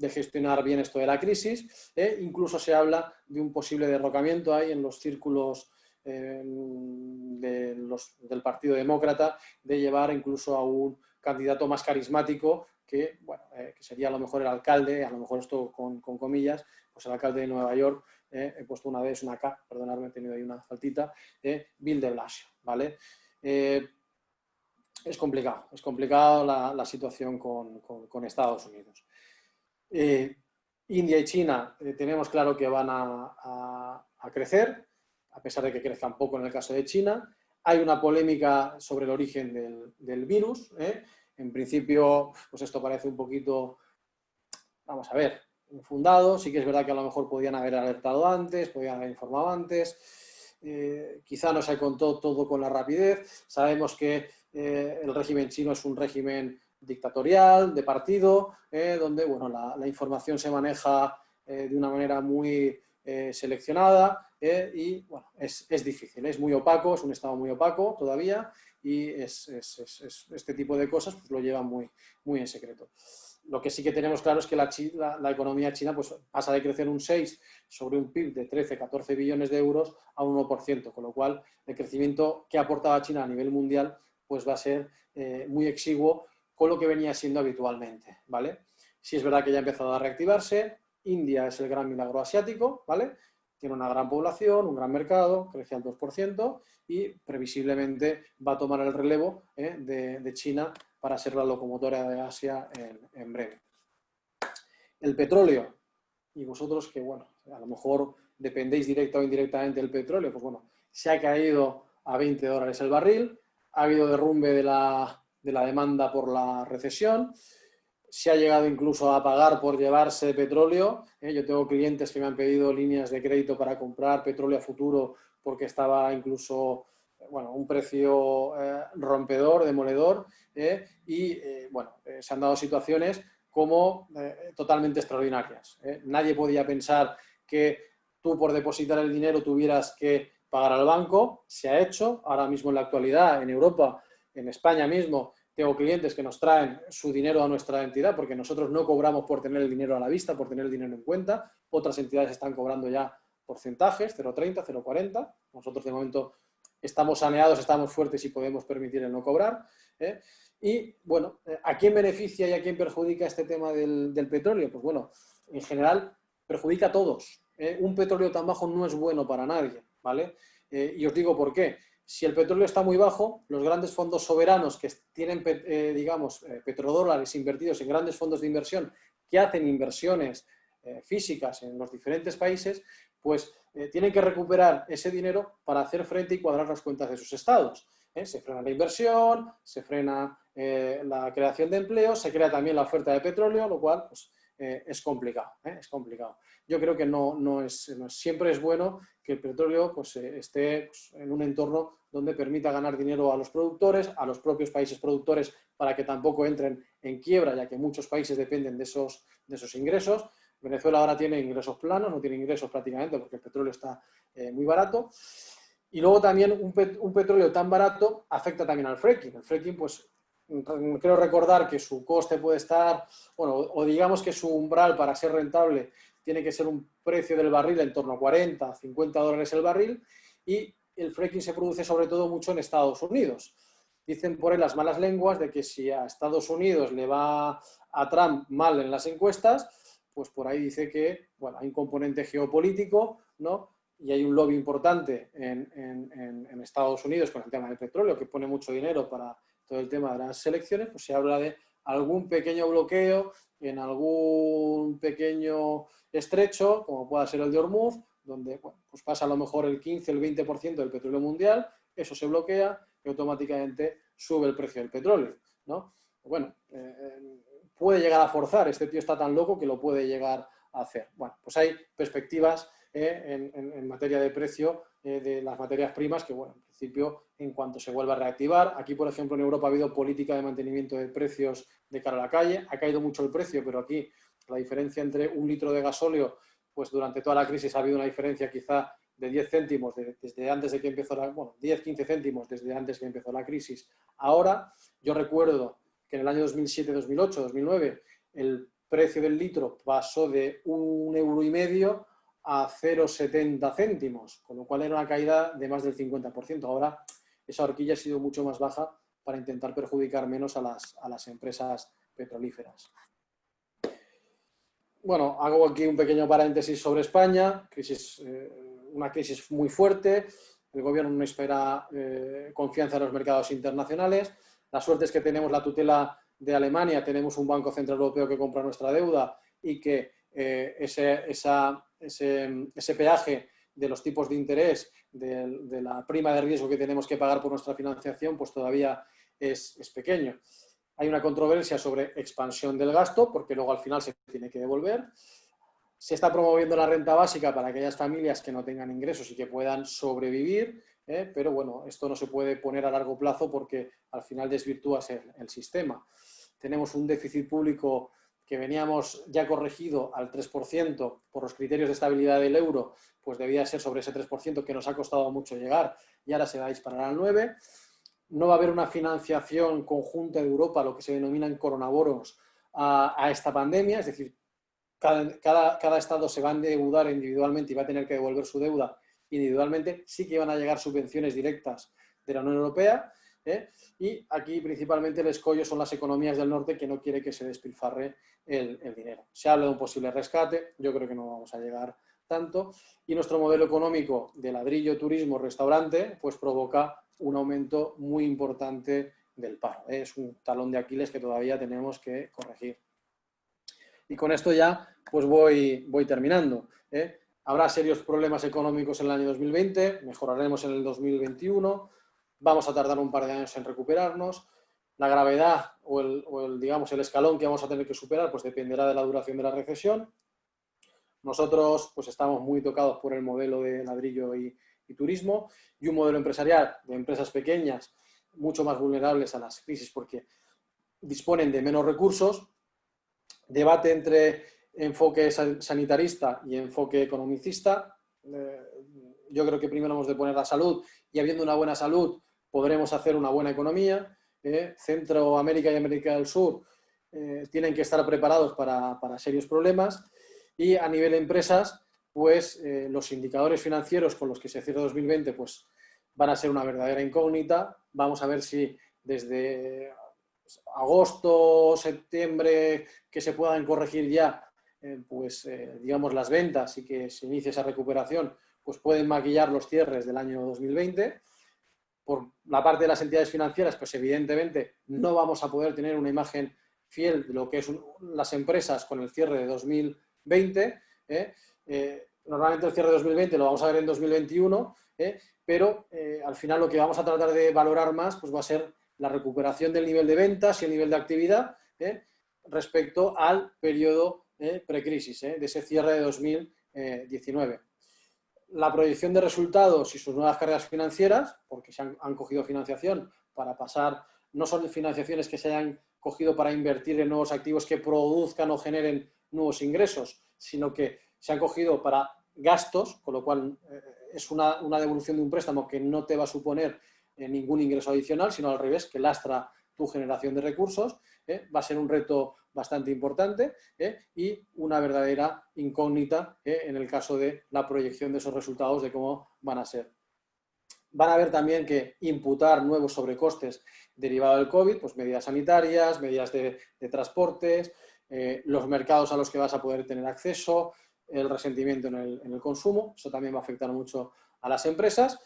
gestionar bien esto de la crisis. Incluso se habla de un posible derrocamiento ahí en los círculos del Partido Demócrata, de llevar incluso a un candidato más carismático que, bueno, que sería a lo mejor el alcalde, a lo mejor esto con comillas, pues el alcalde de Nueva York, he puesto una vez una K, perdonadme, he tenido ahí una faltita, Bill de Blasio, ¿vale? Es complicado la situación con Estados Unidos. India y China tenemos claro que van a crecer, a pesar de que crezcan poco en el caso de China. Hay una polémica sobre el origen del virus. En principio, pues esto parece un poquito, vamos a ver, infundado. Sí que es verdad que a lo mejor podían haber alertado antes, podían haber informado antes. Quizá no se contó todo con la rapidez. Sabemos que el régimen chino es un régimen dictatorial, de partido, donde bueno, la información se maneja de una manera muy seleccionada y bueno, es difícil, es muy opaco, es un estado muy opaco todavía y este tipo de cosas pues, lo llevan muy, muy en secreto. Lo que sí que tenemos claro es que la economía china pues, pasa de crecer un 6 sobre un PIB de 13, 14 billones de euros a un 1%, con lo cual el crecimiento que aportaba China a nivel mundial pues, va a ser muy exiguo con lo que venía siendo habitualmente, ¿vale? Sí es verdad que ya ha empezado a reactivarse. India es el gran milagro asiático, ¿vale? Tiene una gran población, un gran mercado, crece al 2% y previsiblemente va a tomar el relevo de China para ser la locomotora de Asia en breve. El petróleo, y vosotros que, bueno, a lo mejor dependéis directa o indirectamente del petróleo, pues bueno, se ha caído a $20 el barril, ha habido derrumbe de la demanda por la recesión, se ha llegado incluso a pagar por llevarse petróleo. Yo tengo clientes que me han pedido líneas de crédito para comprar petróleo a futuro porque estaba incluso, bueno, un precio rompedor, demoledor, y bueno, se han dado situaciones como totalmente extraordinarias. Nadie podía pensar que tú por depositar el dinero tuvieras que pagar al banco. Se ha hecho. Ahora mismo en la actualidad en Europa, en España mismo, tengo clientes que nos traen su dinero a nuestra entidad porque nosotros no cobramos por tener el dinero a la vista, por tener el dinero en cuenta. Otras entidades están cobrando ya porcentajes, 0,30, 0,40. Nosotros de momento estamos saneados, estamos fuertes y podemos permitir el no cobrar. Y bueno, ¿a quién beneficia y a quién perjudica este tema del petróleo? Pues bueno, en general perjudica a todos. Un petróleo tan bajo no es bueno para nadie, ¿vale? Y os digo por qué. Si el petróleo está muy bajo, los grandes fondos soberanos que tienen, digamos, petrodólares invertidos en grandes fondos de inversión que hacen inversiones físicas en los diferentes países, pues tienen que recuperar ese dinero para hacer frente y cuadrar las cuentas de sus estados. Se frena la inversión, se frena la creación de empleo, se crea también la oferta de petróleo, lo cual pues, es complicado, es complicado. Yo creo que siempre es bueno que el petróleo pues, esté pues, en un entorno donde permita ganar dinero a los productores, a los propios países productores, para que tampoco entren en quiebra, ya que muchos países dependen de esos ingresos. Venezuela ahora tiene ingresos planos, no tiene ingresos prácticamente porque el petróleo está muy barato. Y luego también un petróleo tan barato afecta también al fracking. El fracking, pues, creo recordar que su coste puede estar, bueno, o digamos que su umbral para ser rentable tiene que ser un precio del barril en torno a 40, 50 dólares el barril, y el fracking se produce sobre todo mucho en Estados Unidos. Dicen por ahí las malas lenguas de que si a Estados Unidos le va a Trump mal en las encuestas, pues por ahí dice que, bueno, hay un componente geopolítico, ¿no? Y hay un lobby importante en Estados Unidos con el tema del petróleo, que pone mucho dinero para todo el tema de las elecciones, pues se habla de algún pequeño bloqueo en algún pequeño estrecho, como pueda ser el de Hormuz, donde bueno, pues pasa a lo mejor el 15, el 20% del petróleo mundial, eso se bloquea y automáticamente sube el precio del petróleo. ¿no? Bueno, puede llegar a forzar, este tío está tan loco que lo puede llegar a hacer. Bueno, pues hay perspectivas en materia de precio de las materias primas que, bueno, en principio, en cuanto se vuelva a reactivar, aquí, por ejemplo, en Europa ha habido política de mantenimiento de precios de cara a la calle, ha caído mucho el precio, pero aquí la diferencia entre un litro de gasóleo, pues durante toda la crisis ha habido una diferencia quizá de 10 céntimos desde antes de que empezó la, bueno, 10-15 céntimos desde antes que empezó la crisis. Ahora, yo recuerdo que en el año 2007, 2008, 2009, el precio del litro pasó de 1,5 € a 0,70 céntimos, con lo cual era una caída de más del 50%. Ahora esa horquilla ha sido mucho más baja para intentar perjudicar menos a las empresas petrolíferas. Bueno, hago aquí un pequeño paréntesis sobre España, una crisis muy fuerte, el gobierno no espera confianza en los mercados internacionales, la suerte es que tenemos la tutela de Alemania, tenemos un Banco Central Europeo que compra nuestra deuda y que ese peaje de los tipos de interés, de la prima de riesgo que tenemos que pagar por nuestra financiación, pues todavía es pequeño. Hay una controversia sobre expansión del gasto, porque luego al final se tiene que devolver. Se está promoviendo la renta básica para aquellas familias que no tengan ingresos y que puedan sobrevivir, pero bueno, esto no se puede poner a largo plazo porque al final desvirtúa el sistema. Tenemos un déficit público que veníamos ya corregido al 3% por los criterios de estabilidad del euro, pues debía ser sobre ese 3% que nos ha costado mucho llegar y ahora se va a disparar al 9%. No va a haber una financiación conjunta de Europa, lo que se denominan coronabonos, a esta pandemia, es decir, cada estado se va a endeudar individualmente y va a tener que devolver su deuda individualmente. Sí que van a llegar subvenciones directas de la Unión Europea, y aquí principalmente el escollo son las economías del norte que no quiere que se despilfarre el dinero. Se habla de un posible rescate, yo creo que no vamos a llegar tanto, y nuestro modelo económico de ladrillo, turismo, restaurante, pues provoca un aumento muy importante del paro. Es un talón de Aquiles que todavía tenemos que corregir. Y con esto ya pues voy terminando. Habrá serios problemas económicos en el año 2020, mejoraremos en el 2021, vamos a tardar un par de años en recuperarnos. La gravedad digamos, el escalón que vamos a tener que superar pues dependerá de la duración de la recesión. Nosotros pues estamos muy tocados por el modelo de ladrillo y turismo y un modelo empresarial de empresas pequeñas mucho más vulnerables a las crisis porque disponen de menos recursos. Debate entre enfoque sanitarista y enfoque economicista. Yo creo que primero hemos de poner la salud y habiendo una buena salud podremos hacer una buena economía. Centroamérica y América del Sur tienen que estar preparados para serios problemas y a nivel de empresas pues los indicadores financieros con los que se cierra 2020 pues van a ser una verdadera incógnita. Vamos a ver si desde agosto, septiembre, que se puedan corregir ya digamos las ventas y que se inicie esa recuperación, pues pueden maquillar los cierres del año 2020. Por la parte de las entidades financieras, pues evidentemente no vamos a poder tener una imagen fiel de lo que son las empresas con el cierre de 2020. Normalmente el cierre de 2020 lo vamos a ver en 2021, pero al final lo que vamos a tratar de valorar más pues va a ser la recuperación del nivel de ventas y el nivel de actividad respecto al periodo precrisis, de ese cierre de 2019. La proyección de resultados y sus nuevas cargas financieras, porque se han cogido financiación para pasar, no son financiaciones que se hayan cogido para invertir en nuevos activos que produzcan o generen nuevos ingresos, sino que se han cogido para gastos, con lo cual es una devolución de un préstamo que no te va a suponer ningún ingreso adicional, sino al revés, que lastra tu generación de recursos. Va a ser un reto bastante importante y una verdadera incógnita en el caso de la proyección de esos resultados, de cómo van a ser. Van a haber también que imputar nuevos sobrecostes derivados del COVID, pues medidas sanitarias, medidas de transportes, los mercados a los que vas a poder tener acceso, el resentimiento en el consumo, eso también va a afectar mucho a las empresas,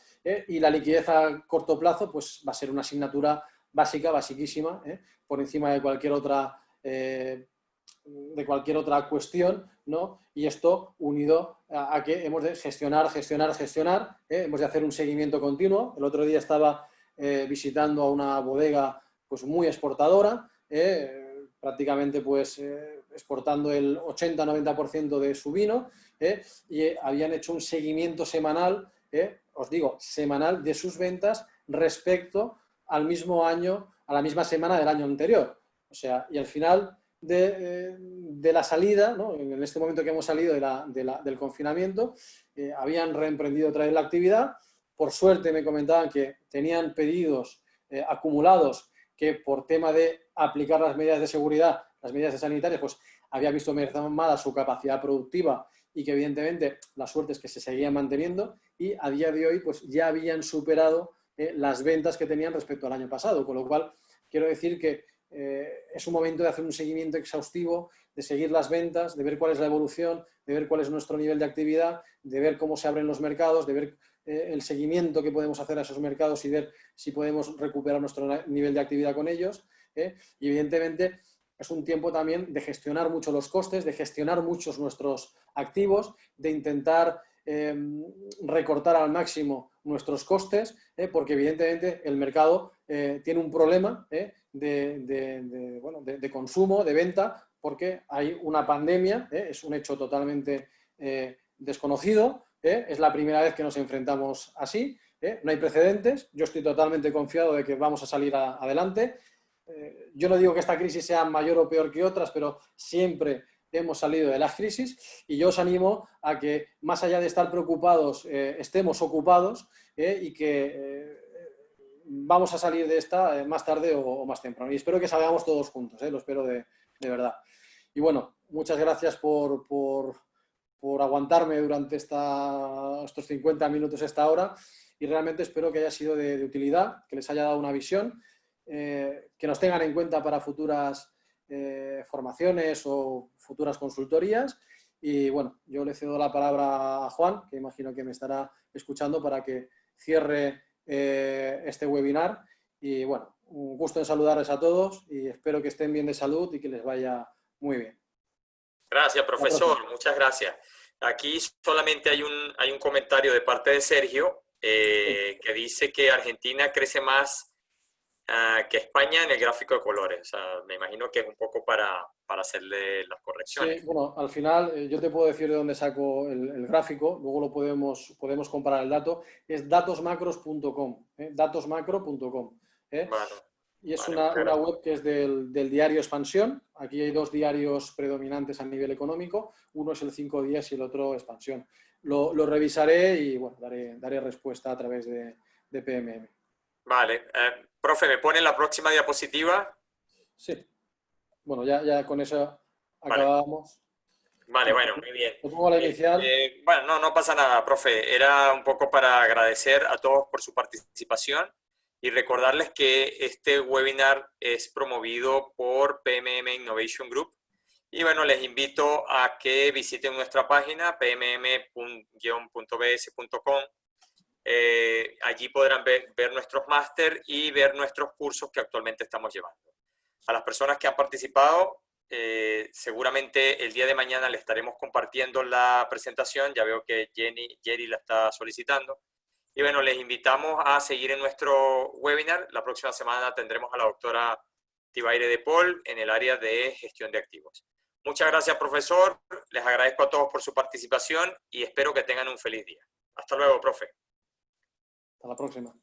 y la liquidez a corto plazo pues va a ser una asignatura básica, basiquísima, por encima de cualquier otra cuestión, ¿no? Y esto unido a que hemos de gestionar, hemos de hacer un seguimiento continuo. El otro día estaba visitando a una bodega pues muy exportadora, prácticamente pues exportando el 80-90% de su vino, y habían hecho un seguimiento semanal, os digo, semanal de sus ventas respecto al mismo año, a la misma semana del año anterior. O sea, y al final de la salida, ¿no? En este momento que hemos salido del confinamiento, habían reemprendido otra vez la actividad. Por suerte me comentaban que tenían pedidos acumulados que por tema de aplicar las medidas de seguridad, las medidas sanitarias, pues había visto mermada su capacidad productiva y que evidentemente la suerte es que se seguían manteniendo y a día de hoy pues ya habían superado las ventas que tenían respecto al año pasado, con lo cual quiero decir que es un momento de hacer un seguimiento exhaustivo, de seguir las ventas, de ver cuál es la evolución, de ver cuál es nuestro nivel de actividad, de ver cómo se abren los mercados, de ver el seguimiento que podemos hacer a esos mercados y ver si podemos recuperar nuestro nivel de actividad con ellos. Y evidentemente es un tiempo también de gestionar mucho los costes, de gestionar muchos nuestros activos, de intentar recortar al máximo nuestros costes, porque evidentemente el mercado tiene un problema de consumo, de venta, porque hay una pandemia, es un hecho totalmente desconocido, es la primera vez que nos enfrentamos así, no hay precedentes, yo estoy totalmente confiado de que vamos a salir adelante. Yo no digo que esta crisis sea mayor o peor que otras, pero siempre hemos salido de las crisis y yo os animo a que, más allá de estar preocupados, estemos ocupados y que vamos a salir de esta más tarde o más temprano. Y espero que salgamos todos juntos, lo espero de verdad. Y bueno, muchas gracias por aguantarme durante estos 50 minutos, esta hora, y realmente espero que haya sido de utilidad, que les haya dado una visión, que nos tengan en cuenta para futuras formaciones o futuras consultorías. Y bueno, yo le cedo la palabra a Juan, que imagino que me estará escuchando, para que cierre este webinar. Y bueno, un gusto en saludarles a todos y espero que estén bien de salud y que les vaya muy bien. Gracias, profesor. Muchas gracias. Aquí solamente hay un comentario de parte de Sergio que dice que Argentina crece más que España en el gráfico de colores. O sea, me imagino que es un poco para hacerle las correcciones. Sí, bueno, al final yo te puedo decir de dónde saco el gráfico, luego lo podemos comparar el dato, es datosmacros.com, datosmacro.com. Bueno, Y es vale, una web que es del diario Expansión. Aquí hay dos diarios predominantes a nivel económico, uno es el 5 días y el otro Expansión. Lo revisaré y bueno, daré respuesta a través de PMM. Vale. Profe, ¿me pone la próxima diapositiva? Sí. Bueno, ya con eso acabamos. Vale, bueno, muy bien. Te pongo la inicial. Bueno, no pasa nada, profe. Era un poco para agradecer a todos por su participación y recordarles que este webinar es promovido por PMM Innovation Group. Y bueno, les invito a que visiten nuestra página pmm-bs.com. Allí podrán ver nuestros máster y ver nuestros cursos que actualmente estamos llevando. A las personas que han participado, seguramente el día de mañana le estaremos compartiendo la presentación. Ya veo que Jerry la está solicitando. Y bueno, les invitamos a seguir en nuestro webinar. La próxima semana tendremos a la doctora Tibaire de Paul en el área de gestión de activos. Muchas gracias, profesor. Les agradezco a todos por su participación y espero que tengan un feliz día. Hasta luego, profe. Hasta la próxima.